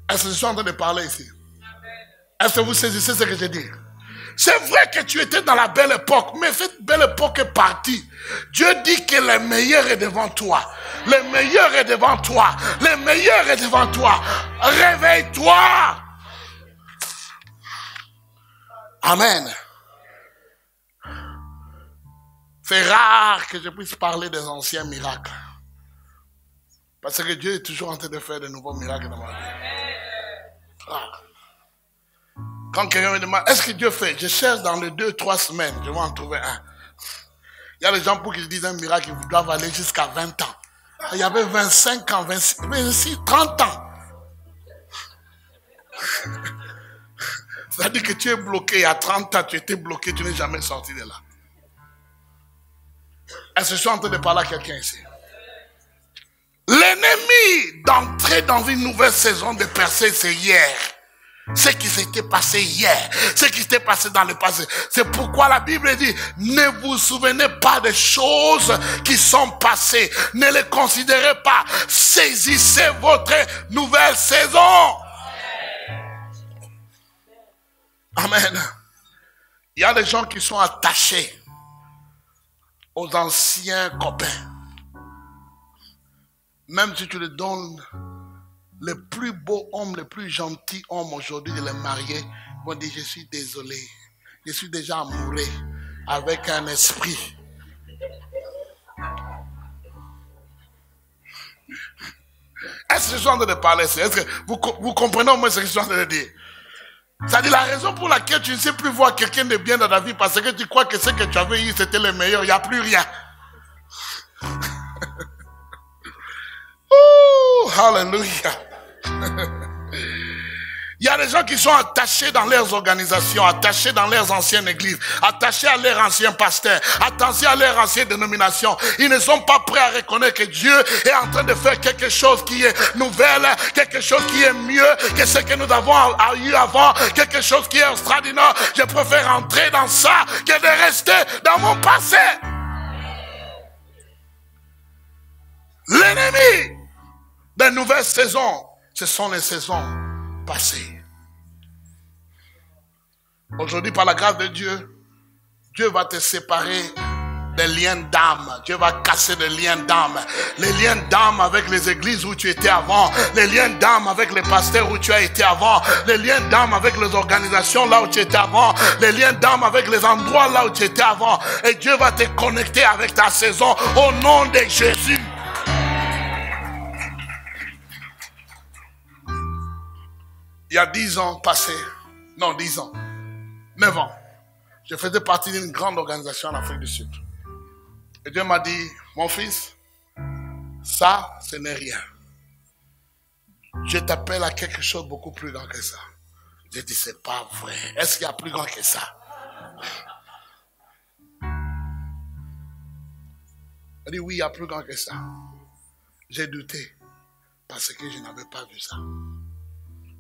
A: Est-ce que je suis en train de parler ici? Est-ce que vous saisissez ce que je dis? C'est vrai que tu étais dans la belle époque, mais cette belle époque est partie. Dieu dit que le meilleur est devant toi. Le meilleur est devant toi. Le meilleur est devant toi. Réveille-toi. Amen. C'est rare que je puisse parler des anciens miracles. Parce que Dieu est toujours en train de faire de nouveaux miracles dans ma vie. Rare. Quand quelqu'un me demande, est-ce que Dieu fait? Je cherche dans les 2-3 semaines, je vais en trouver un. Il y a des gens pour qui je dis un miracle, ils doivent aller jusqu'à 20 ans. Il y avait 25 ans, 26, 30 ans. C'est-à-dire que tu es bloqué, il y a 30 ans, tu étais bloqué, tu n'es jamais sorti de là. Est-ce que je suis en train de parler à quelqu'un ici? L'ennemi d'entrer dans une nouvelle saison de percée, c'est hier. Ce qui s'était passé hier, ce qui s'était passé dans le passé. C'est pourquoi la Bible dit, ne vous souvenez pas des choses qui sont passées. Ne les considérez pas. Saisissez votre nouvelle saison. Amen. Il y a des gens qui sont attachés aux anciens copains. Même si tu les donnes le plus beau homme, le plus gentil homme aujourd'hui de les marier, ils vont dire, je suis désolé, je suis déjà amoureux avec un esprit. Est-ce que je suis en train de parler? Est-ce que vous comprenez au moins ce que je suis en train de dire? C'est-à-dire la raison pour laquelle tu ne sais plus voir quelqu'un de bien dans ta vie, parce que tu crois que ce que tu avais eu, c'était le meilleur, il n'y a plus rien. Oh, hallelujah. Il y a des gens qui sont attachés dans leurs organisations, attachés dans leurs anciennes églises, attachés à leurs anciens pasteurs, attachés à leurs anciennes dénominations. Ils ne sont pas prêts à reconnaître que Dieu est en train de faire quelque chose qui est nouvelle, quelque chose qui est mieux que ce que nous avons eu avant, quelque chose qui est extraordinaire. Je préfère entrer dans ça que de rester dans mon passé. L'ennemi des nouvelles saisons, ce sont les saisons passées. Aujourd'hui, par la grâce de Dieu, Dieu va te séparer des liens d'âme. Dieu va casser des liens d'âme. Les liens d'âme avec les églises où tu étais avant. Les liens d'âme avec les pasteurs où tu as été avant. Les liens d'âme avec les organisations là où tu étais avant. Les liens d'âme avec les endroits là où tu étais avant. Et Dieu va te connecter avec ta saison au nom de Jésus. Il y a 10 ans passés, non 10 ans, 9 ans, je faisais partie d'une grande organisation en Afrique du Sud. Et Dieu m'a dit, mon fils, ça, ce n'est rien. Je t'appelle à quelque chose de beaucoup plus grand que ça. J'ai dit, c'est pas vrai. Est-ce qu'il y a plus grand que ça? Il dit, oui, il y a plus grand que ça. J'ai douté parce que je n'avais pas vu ça.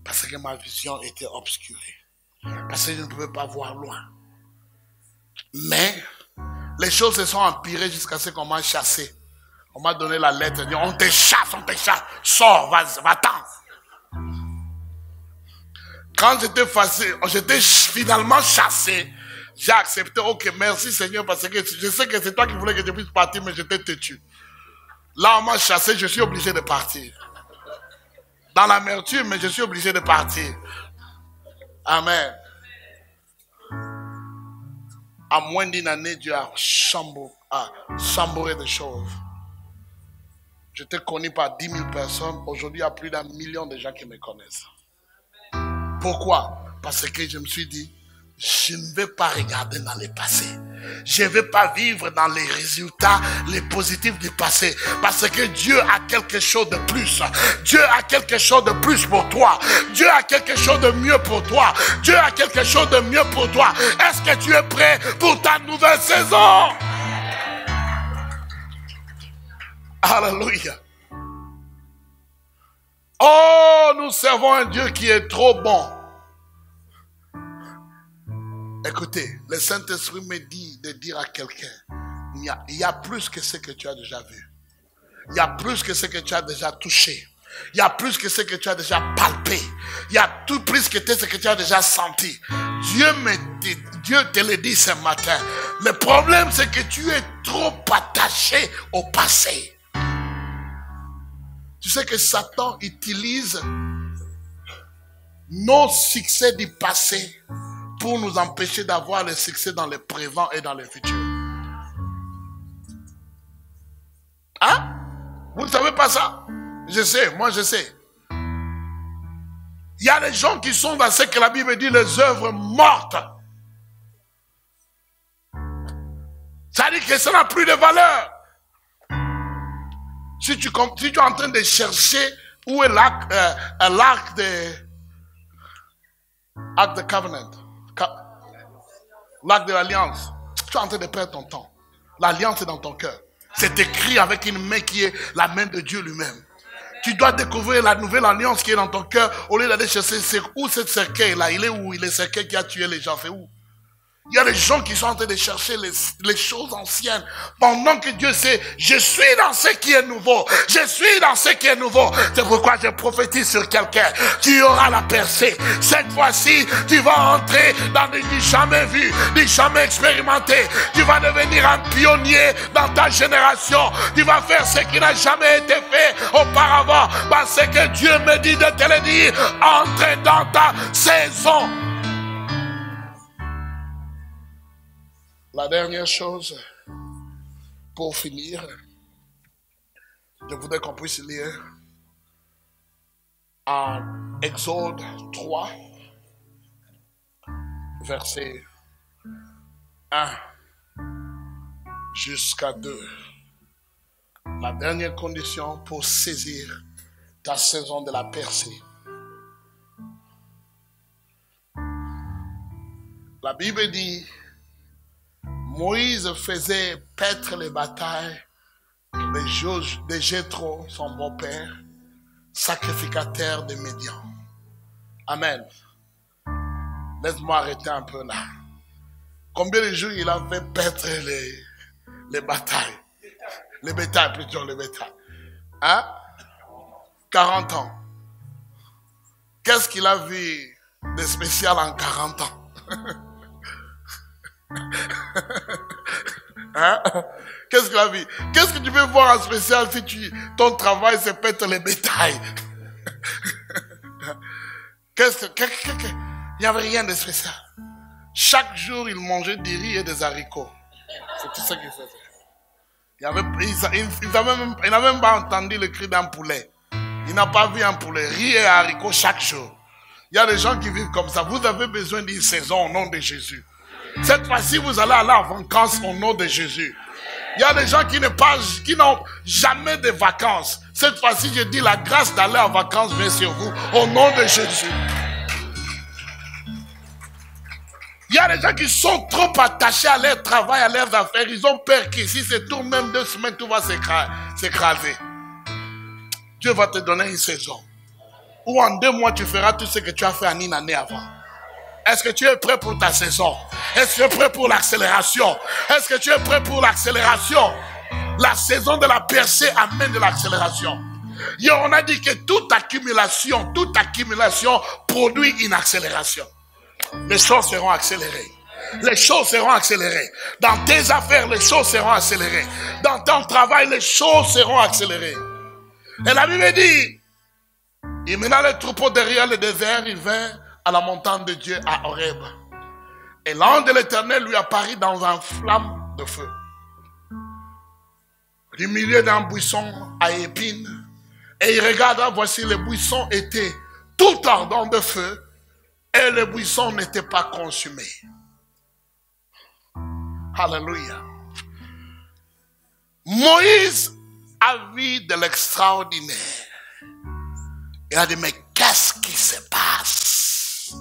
A: Parce que ma vision était obscurée. Parce que je ne pouvais pas voir loin. Mais les choses se sont empirées jusqu'à ce qu'on m'a chassé. On m'a donné la lettre. Dit, on te chasse, sors, va-t'en. Quand j'étais finalement chassé, j'ai accepté, ok, merci Seigneur, parce que je sais que c'est toi qui voulais que je puisse partir, mais j'étais têtu. Là, on m'a chassé, je suis obligé de partir. Dans l'amertume, mais je suis obligé de partir. Amen. À moins d'une année, Dieu a chambouré des choses. J'étais connu par 10 000 personnes. Aujourd'hui, il y a plus d'1 million de gens qui me connaissent. Pourquoi? Parce que je me suis dit, je ne vais pas regarder dans le passé. Je ne vais pas vivre dans les résultats, les positifs du passé. Parce que Dieu a quelque chose de plus. Dieu a quelque chose de plus pour toi. Dieu a quelque chose de mieux pour toi. Dieu a quelque chose de mieux pour toi. Est-ce que tu es prêt pour ta nouvelle saison? Alléluia. Oh, nous servons un Dieu qui est trop bon. Écoutez, le Saint-Esprit me dit de dire à quelqu'un, il y a plus que ce que tu as déjà vu. Il y a plus que ce que tu as déjà touché. Il y a plus que ce que tu as déjà palpé. Il y a tout plus que ce que tu as déjà senti. Dieu te le dit ce matin. Le problème, c'est que tu es trop attaché au passé. Tu sais que Satan utilise nos succès du passé pour nous empêcher d'avoir le succès dans le présent et dans le futur. Hein? Vous ne savez pas ça? Je sais, moi je sais. Il y a des gens qui sont dans ce que la Bible dit les œuvres mortes. Ça dit que ça n'a plus de valeur. Si tu es en train de chercher où est l'arc de covenant, l'arc de l'alliance, tu es en train de perdre ton temps. L'alliance est dans ton cœur. C'est écrit avec une main qui est la main de Dieu lui-même. Tu dois découvrir la nouvelle alliance qui est dans ton cœur au lieu d'aller chercher où ce cercueil-là. Il est où? Il est le cercueil qui a tué les gens. C'est où? Il y a des gens qui sont en train de chercher les choses anciennes. Pendant que Dieu sait, je suis dans ce qui est nouveau. Je suis dans ce qui est nouveau. C'est pourquoi je prophétise sur quelqu'un. Tu auras la percée. Cette fois-ci, tu vas entrer dans des du jamais vu, du jamais expérimenté. Tu vas devenir un pionnier dans ta génération. Tu vas faire ce qui n'a jamais été fait auparavant. Parce que Dieu me dit de te le dire. Entre dans ta saison. La dernière chose, pour finir, je voudrais qu'on puisse lire en Exode 3, verset 1 jusqu'à 2. La dernière condition pour saisir ta saison de la percée. La Bible dit, Moïse faisait paître les batailles de Jéthro, son beau-père, sacrificateur de Midian. Amen. Laisse-moi arrêter un peu là. Combien de jours il a fait paître les batailles? Les bétails plutôt, les bétails. Hein? 40 ans. Qu'est-ce qu'il a vu de spécial en 40 ans? Hein? Qu'est-ce qu'il a vu? Qu'est-ce que tu peux voir en spécial si ton travail c'est pète les bétails? Il n'y avait rien de spécial. Chaque jour, il mangeait des riz et des haricots. C'est tout ça qu'il faisait. Il n'a même pas entendu le cri d'un poulet. Il n'a pas vu un poulet. Riz et haricots chaque jour. Il y a des gens qui vivent comme ça. Vous avez besoin d'une saison au nom de Jésus. Cette fois-ci, vous allez aller en vacances au nom de Jésus. Il y a des gens qui n'ont jamais de vacances. Cette fois-ci, je dis la grâce d'aller en vacances vient sur vous au nom de Jésus. Il y a des gens qui sont trop attachés à leur travail, à leurs affaires. Ils ont peur qu'ici, se tourne même 2 semaines, tout va s'écraser. Dieu va te donner une saison. Ou en 2 mois, tu feras tout ce que tu as fait en une année avant. Est-ce que tu es prêt pour ta saison? Est-ce que tu es prêt pour l'accélération? Est-ce que tu es prêt pour l'accélération? La saison de la percée amène de l'accélération. Et on a dit que toute accumulation produit une accélération. Les choses seront accélérées. Les choses seront accélérées. Dans tes affaires, les choses seront accélérées. Dans ton travail, les choses seront accélérées. Et la Bible dit, il mena les troupeaux derrière le désert, il vint à la montagne de Dieu à Horeb. Et l'ange de l'Éternel lui apparut dans une flamme de feu. Du milieu d'un buisson à épines. Et il regarda, voici le buisson était tout ardent de feu. Et le buisson n'était pas consumé. Alléluia. Moïse a vu de l'extraordinaire. Il a dit, mais qu'est-ce qui se passe?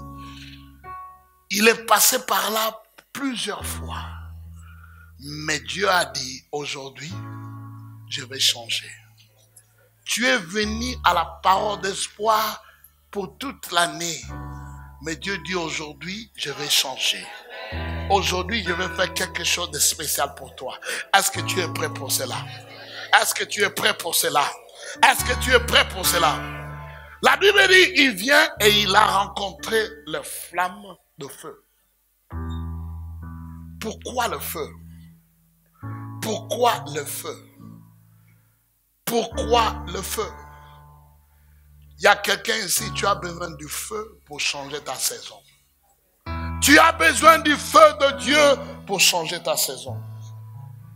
A: Il est passé par là plusieurs fois. Mais Dieu a dit, aujourd'hui, je vais changer. Tu es venu à la parole d'espoir pour toute l'année. Mais Dieu dit, aujourd'hui, je vais changer. Aujourd'hui, je vais faire quelque chose de spécial pour toi. Est-ce que tu es prêt pour cela? Est-ce que tu es prêt pour cela? Est-ce que tu es prêt pour cela? La Bible dit, il vient et il a rencontré les flammes de feu. Pourquoi le feu? Pourquoi le feu? Pourquoi le feu? Il y a quelqu'un ici, tu as besoin du feu pour changer ta saison. Tu as besoin du feu de Dieu pour changer ta saison.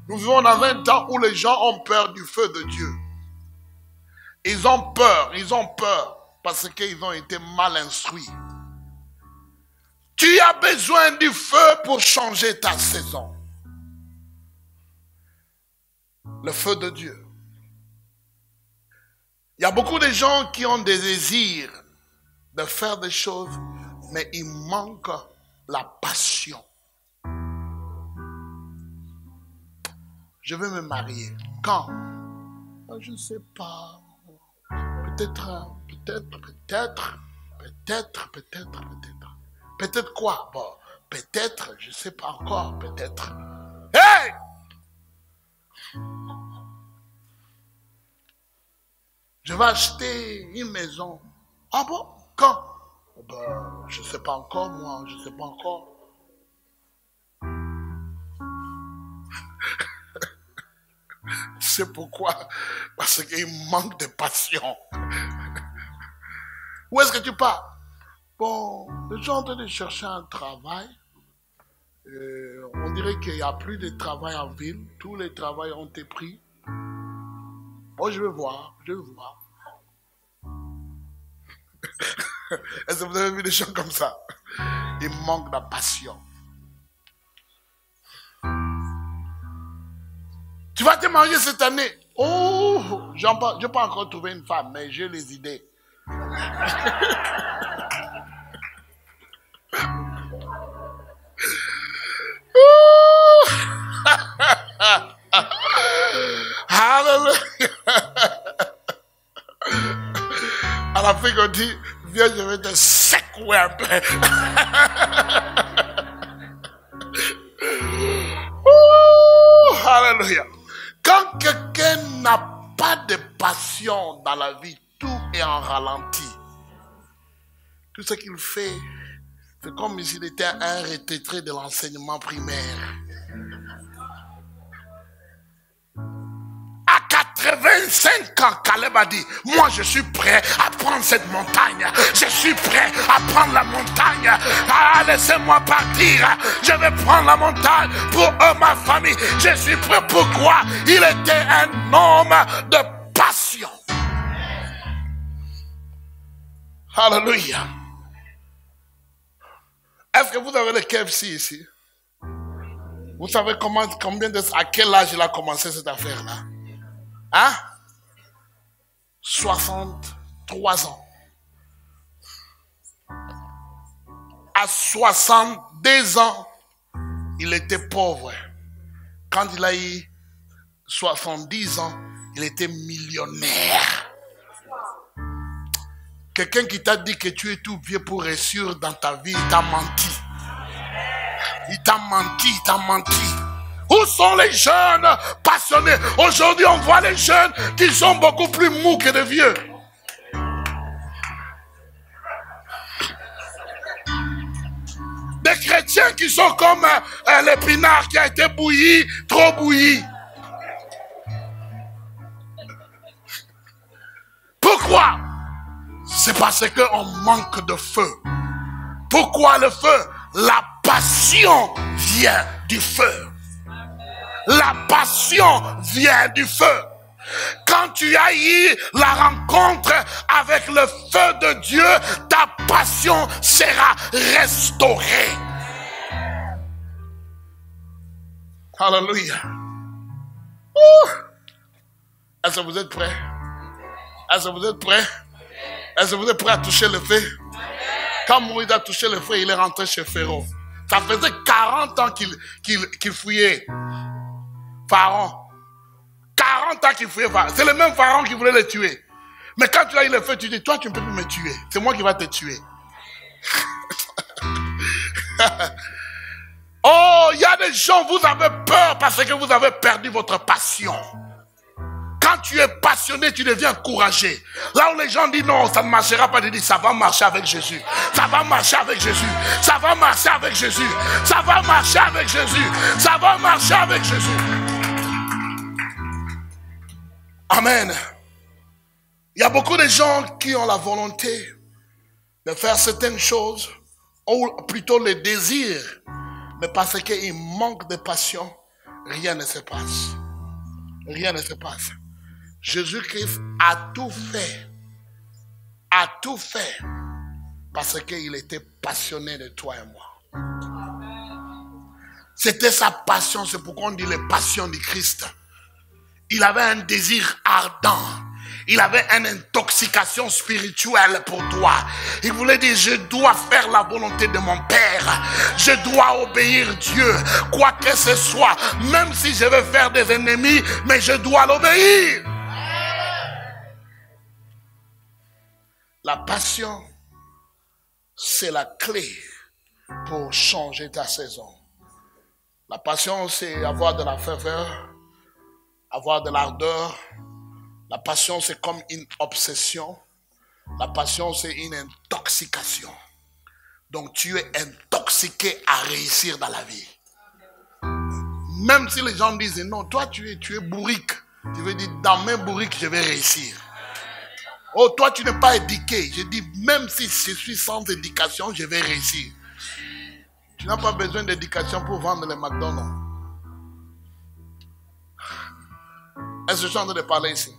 A: Nous vivons dans un temps où les gens ont peur du feu de Dieu. Ils ont peur parce qu'ils ont été mal instruits. Tu as besoin du feu pour changer ta saison. Le feu de Dieu. Il y a beaucoup de gens qui ont des désirs de faire des choses, mais il manque la passion. Je veux me marier. Quand? Je ne sais pas. Peut-être. Peut-être quoi? Bon, peut-être, je ne sais pas encore, peut-être. Hey! Je vais acheter une maison. Ah bon? Quand? Ben, je ne sais pas encore, moi, je ne sais pas encore. C'est pourquoi? Parce qu'il manque de passion. Où est-ce que tu pars? Bon, les gens sont en train de chercher un travail. On dirait qu'il n'y a plus de travail en ville. Tous les travails ont été pris. Bon, je vais voir. Est-ce que vous avez vu des gens comme ça? Il manque de passion. Tu vas te marier cette année. Oh, je n'ai pas encore trouvé une femme, mais j'ai les idées. Hallelujah. À la fin, on dit, viens, je vais te secouer un peu. Alléluia. Quand quelqu'un n'a pas de passion dans la vie, tout est en ralenti. Tout ce qu'il fait, c'est comme s'il était un retraité de l'enseignement primaire. À 85 ans, Caleb a dit, moi je suis prêt à prendre cette montagne. Je suis prêt à prendre la montagne. Ah, laissez-moi partir. Je vais prendre la montagne pour ma famille. Je suis prêt. Pourquoi? Il était un homme de passion. Alléluia. Est-ce que vous avez le KFC ici? Vous savez à quel âge il a commencé cette affaire-là? Hein? 63 ans. À 62 ans, il était pauvre. Quand il a eu 70 ans, il était millionnaire. Quelqu'un qui t'a dit que tu es tout vieux pour réussir dans ta vie, il t'a menti. Il t'a menti. Où sont les jeunes passionnés? Aujourd'hui, on voit les jeunes qui sont beaucoup plus mous que les vieux. Des chrétiens qui sont comme l'épinard qui a été bouilli, trop bouilli. Pourquoi? C'est parce qu'on manque de feu. Pourquoi le feu? La passion vient du feu. La passion vient du feu. Quand tu as eu la rencontre avec le feu de Dieu, ta passion sera restaurée. Alléluia. Est-ce que vous êtes prêts? Est-ce que vous êtes prêts? Est-ce que vous êtes prêts à toucher le feu? Quand Moïse a touché le feu, il est rentré chez Pharaon. Ça faisait 40 ans qu'il fouillait Pharaon. 40 ans qu'il fouillait Pharaon. C'est le même Pharaon qui voulait le tuer. Mais quand tu as eu le feu, tu dis, toi, tu ne peux plus me tuer. C'est moi qui vais te tuer. Oh, il y a des gens, vous avez peur parce que vous avez perdu votre passion. Quand Quand tu es passionné, tu deviens encouragé. Là où les gens disent non, ça ne marchera pas, tu dis ça va marcher avec Jésus. Ça va marcher avec Jésus. Ça va marcher avec Jésus. Ça va marcher avec Jésus. Ça va marcher avec Jésus. Amen. Il y a beaucoup de gens qui ont la volonté de faire certaines choses, ou plutôt le désir, mais parce qu'ils manquent de passion, rien ne se passe. Rien ne se passe. Jésus-Christ a tout fait, parce qu'il était passionné de toi et moi. C'était sa passion, c'est pourquoi on dit les passions du Christ. Il avait un désir ardent. Il avait une intoxication spirituelle pour toi. Il voulait dire, je dois faire la volonté de mon Père. Je dois obéir Dieu, quoi que ce soit. Même si je vais faire des ennemis, mais je dois l'obéir. La passion, c'est la clé pour changer ta saison. La passion, c'est avoir de la ferveur, avoir de l'ardeur. La passion, c'est comme une obsession. La passion, c'est une intoxication. Donc, tu es intoxiqué à réussir dans la vie. Même si les gens disent, non, toi, tu es bourrique. Tu veux dire, dans mes bourriques, je vais réussir. Oh, toi, tu n'es pas éduqué. Je dis, même si je suis sans éducation, je vais réussir. Tu n'as pas besoin d'éducation pour vendre les McDonald's. Est-ce que je suis en train de parler ici?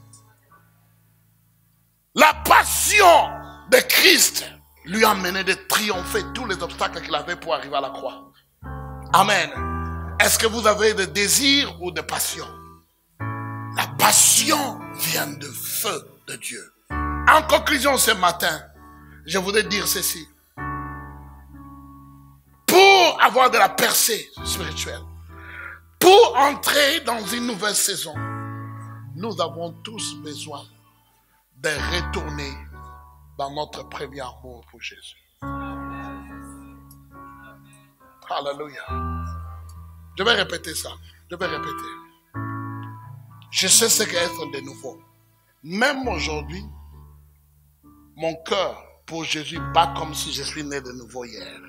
A: La passion de Christ lui a mené de triompher tous les obstacles qu'il avait pour arriver à la croix. Amen. Est-ce que vous avez de désir ou de passion? La passion vient du feu de Dieu. En conclusion ce matin, je voudrais dire ceci. Pour avoir de la percée spirituelle, pour entrer dans une nouvelle saison, nous avons tous besoin de retourner dans notre premier amour pour Jésus. Alléluia. Je vais répéter ça. Je vais répéter. Je sais ce qu'est être de nouveau. Même aujourd'hui, mon cœur pour Jésus bat comme si je suis né de nouveau hier.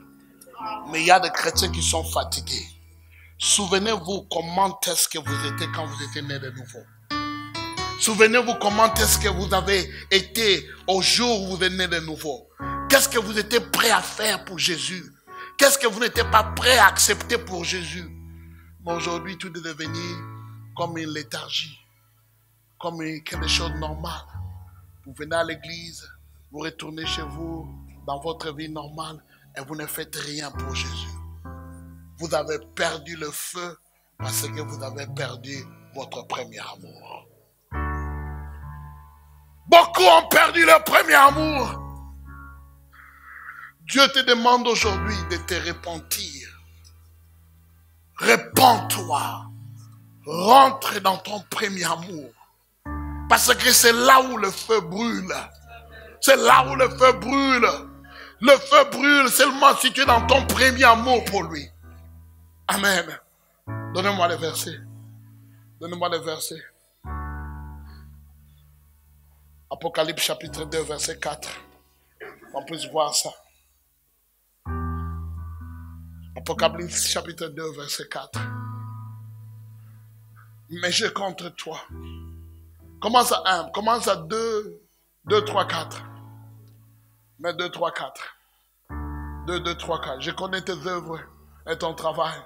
A: Mais il y a des chrétiens qui sont fatigués. Souvenez-vous comment est-ce que vous étiez quand vous étiez né de nouveau. Souvenez-vous comment est-ce que vous avez été au jour où vous êtes né de nouveau. Qu'est-ce que vous étiez prêt à faire pour Jésus? Qu'est-ce que vous n'étiez pas prêt à accepter pour Jésus? Mais aujourd'hui, tout est devenu comme une léthargie, comme quelque chose de normal. Vous venez à l'église, vous retournez chez vous, dans votre vie normale, et vous ne faites rien pour Jésus. Vous avez perdu le feu parce que vous avez perdu votre premier amour. Beaucoup ont perdu leur premier amour. Dieu te demande aujourd'hui de te repentir. Repens-toi. Rentre dans ton premier amour. Parce que c'est là où le feu brûle. C'est là où le feu brûle. Le feu brûle seulement si tu es dans ton premier amour pour lui. Amen. Donnez-moi les versets. Donnez-moi les versets. Apocalypse chapitre 2, verset 4. On peut voir ça. Apocalypse chapitre 2, verset 4. Mais je contre toi. Commence à 1, commence à 2, 3, 4. Mais 2, 3, 4. 2, 3, 4. Je connais tes œuvres et ton travail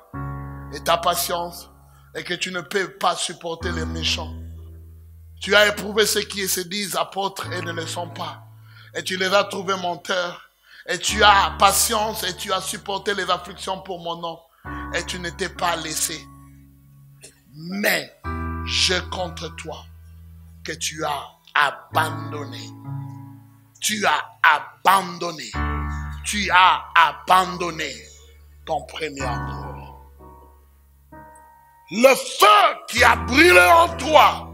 A: et ta patience et que tu ne peux pas supporter les méchants. Tu as éprouvé ceux qui se disent apôtres et ne le sont pas. Et tu les as trouvés menteurs. Et tu as patience et tu as supporté les afflictions pour mon nom. Et tu ne t'es pas laissé. Mais je contre toi que tu as abandonné. Tu as abandonné. Tu as abandonné ton premier amour. Le feu qui a brûlé en toi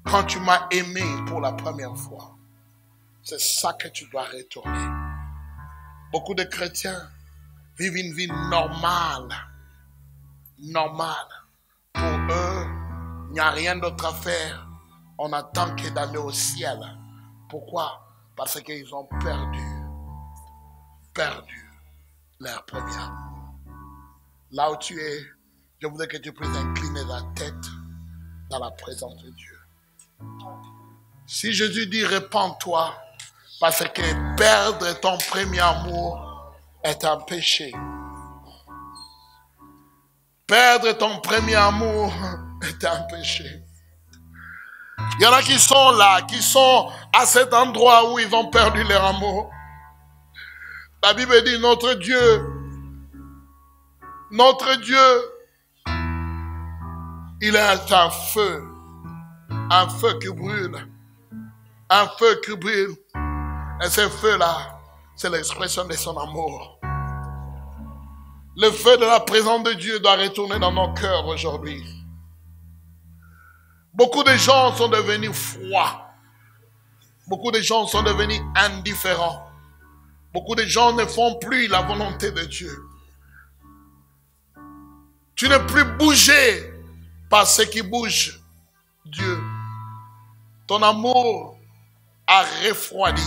A: quand tu m'as aimé pour la première fois. C'est ça que tu dois retourner. Beaucoup de chrétiens vivent une vie normale. Normale. Pour eux, il n'y a rien d'autre à faire on attend que d'aller au ciel. Pourquoi? Parce qu'ils ont perdu leur premier amour. Là où tu es, je voudrais que tu puisses incliner la tête dans la présence de Dieu. Si Jésus dit répands-toi, parce que perdre ton premier amour est un péché. Perdre ton premier amour est un péché. Il y en a qui sont là, qui sont à cet endroit où ils ont perdu leur amour. La Bible dit notre Dieu, il est un feu qui brûle. Un feu qui brûle. Et ce feu-là, c'est l'expression de son amour. Le feu de la présence de Dieu doit retourner dans nos cœurs aujourd'hui. Beaucoup de gens sont devenus froids. Beaucoup de gens sont devenus indifférents. Beaucoup de gens ne font plus la volonté de Dieu. Tu n'es plus bougé par ce qui bouge Dieu. Ton amour a refroidi.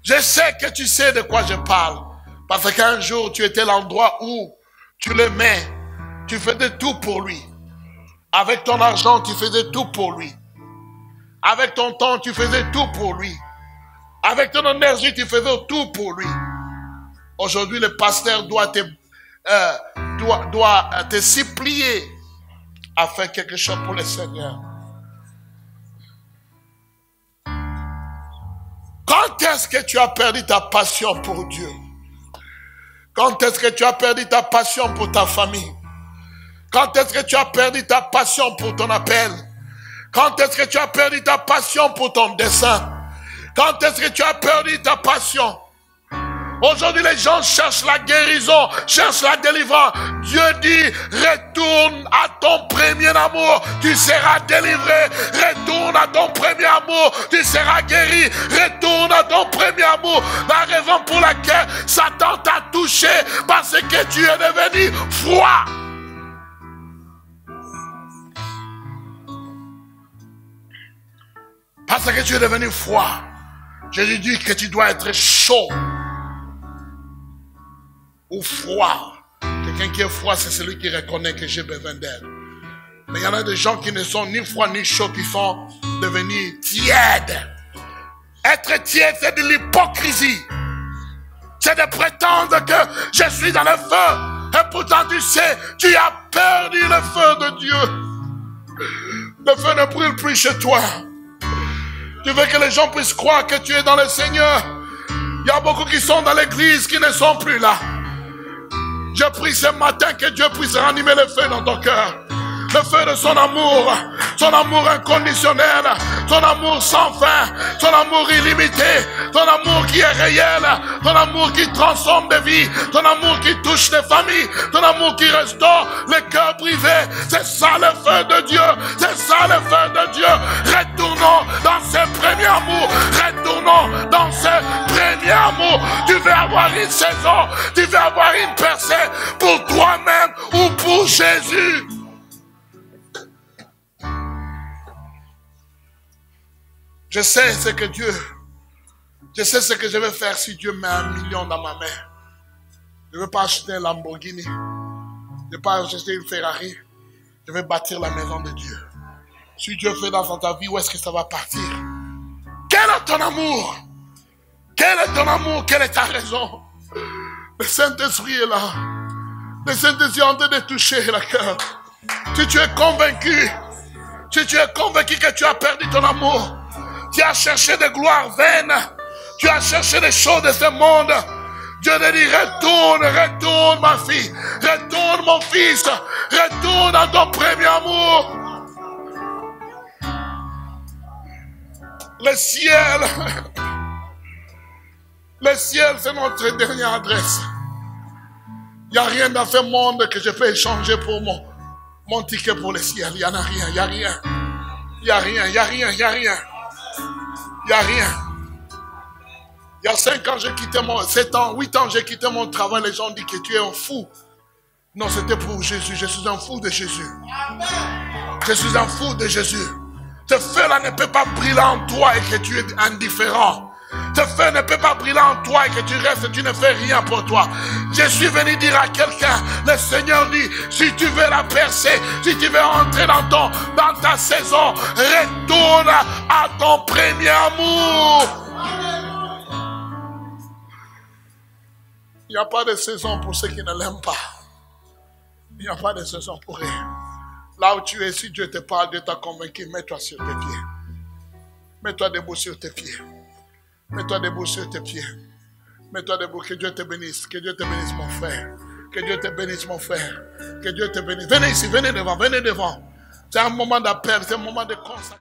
A: Je sais que tu sais de quoi je parle. Parce qu'un jour, tu étais l'endroit où tu l'aimais. Tu faisais tout pour lui. Avec ton argent, tu faisais tout pour lui. Avec ton temps, tu faisais tout pour lui. Avec ton énergie, tu faisais tout pour lui. Aujourd'hui, le pasteur doit te supplier à faire quelque chose pour le Seigneur. Quand est-ce que tu as perdu ta passion pour Dieu? Quand est-ce que tu as perdu ta passion pour ta famille? Quand est-ce que tu as perdu ta passion pour ton appel? Quand est-ce que tu as perdu ta passion pour ton dessein? Quand est-ce que tu as perdu ta passion? Aujourd'hui, les gens cherchent la guérison, cherchent la délivrance. Dieu dit, retourne à ton premier amour, tu seras délivré. Retourne à ton premier amour, tu seras guéri. Retourne à ton premier amour. La raison pour laquelle Satan t'a touché, parce que tu es devenu froid. Parce que tu es devenu froid. Jésus dit que tu dois être chaud ou froid. Quelqu'un qui est froid, c'est celui qui reconnaît que j'ai besoin d'aide. Mais il y en a des gens qui ne sont ni froids ni chauds, qui sont devenus tièdes. Être tiède, c'est de l'hypocrisie. C'est de prétendre que je suis dans le feu. Et pourtant tu sais, tu as perdu le feu de Dieu. Le feu ne brûle plus chez toi. Tu veux que les gens puissent croire que tu es dans le Seigneur. Il y a beaucoup qui sont dans l'église qui ne sont plus là. Je prie ce matin que Dieu puisse ranimer le feu dans ton cœur. Le feu de son amour inconditionnel, son amour sans fin, son amour illimité, son amour qui est réel, son amour qui transforme des vies, son amour qui touche des familles, son amour qui restaure les cœurs privés. C'est ça le feu de Dieu, c'est ça le feu de Dieu. Retournons dans ce premier amour, retournons dans ce premier amour. Tu veux avoir une saison, tu veux avoir une percée pour toi-même ou pour Jésus. Je sais ce que je vais faire si Dieu met 1 million dans ma main. Je ne veux pas acheter un Lamborghini. Je ne veux pas acheter une Ferrari. Je vais bâtir la maison de Dieu. Si Dieu fait dans ta vie, où est-ce que ça va partir? Quel est ton amour? Quel est ton amour? Quelle est ta raison? Le Saint-Esprit est là. Le Saint-Esprit est en train de toucher le cœur. Si tu es convaincu, que tu as perdu ton amour, tu as cherché des gloires vaines, tu as cherché des choses de ce monde, Dieu te dit retourne ma fille, retourne mon fils, retourne à ton premier amour. Le ciel c'est notre dernière adresse. Il n'y a rien dans ce monde que je peux échanger pour mon ticket pour le ciel. Il n'y en a rien, il n'y a rien. Il n'y a rien, il n'y a rien, il n'y a rien. Il n'y a rien. Il y a 5 ans, 7 ans, 8 ans, j'ai quitté mon travail. Les gens disent que tu es un fou. Non, c'était pour Jésus. Je suis un fou de Jésus. Amen. Je suis un fou de Jésus. Ce feu-là ne peut pas briller en toi et que tu es indifférent. Ce feu ne peut pas briller en toi et que tu restes et tu ne fais rien pour toi. Je suis venu dire à quelqu'un, le Seigneur dit, si tu veux la percer, si tu veux entrer dans ta saison, retourne à ton premier amour. Il n'y a pas de saison pour ceux qui ne l'aiment pas. Il n'y a pas de saison pour eux. Là où tu es, si Dieu te parle, Dieu t'a convaincu, mets-toi sur tes pieds. Mets-toi debout sur tes pieds. Mets-toi debout sur tes pieds. Mets-toi debout, que Dieu te bénisse. Que Dieu te bénisse, mon frère. Que Dieu te bénisse, mon frère. Que Dieu te bénisse. Venez ici, venez devant, venez devant. C'est un moment d'appel, c'est un moment de consacration.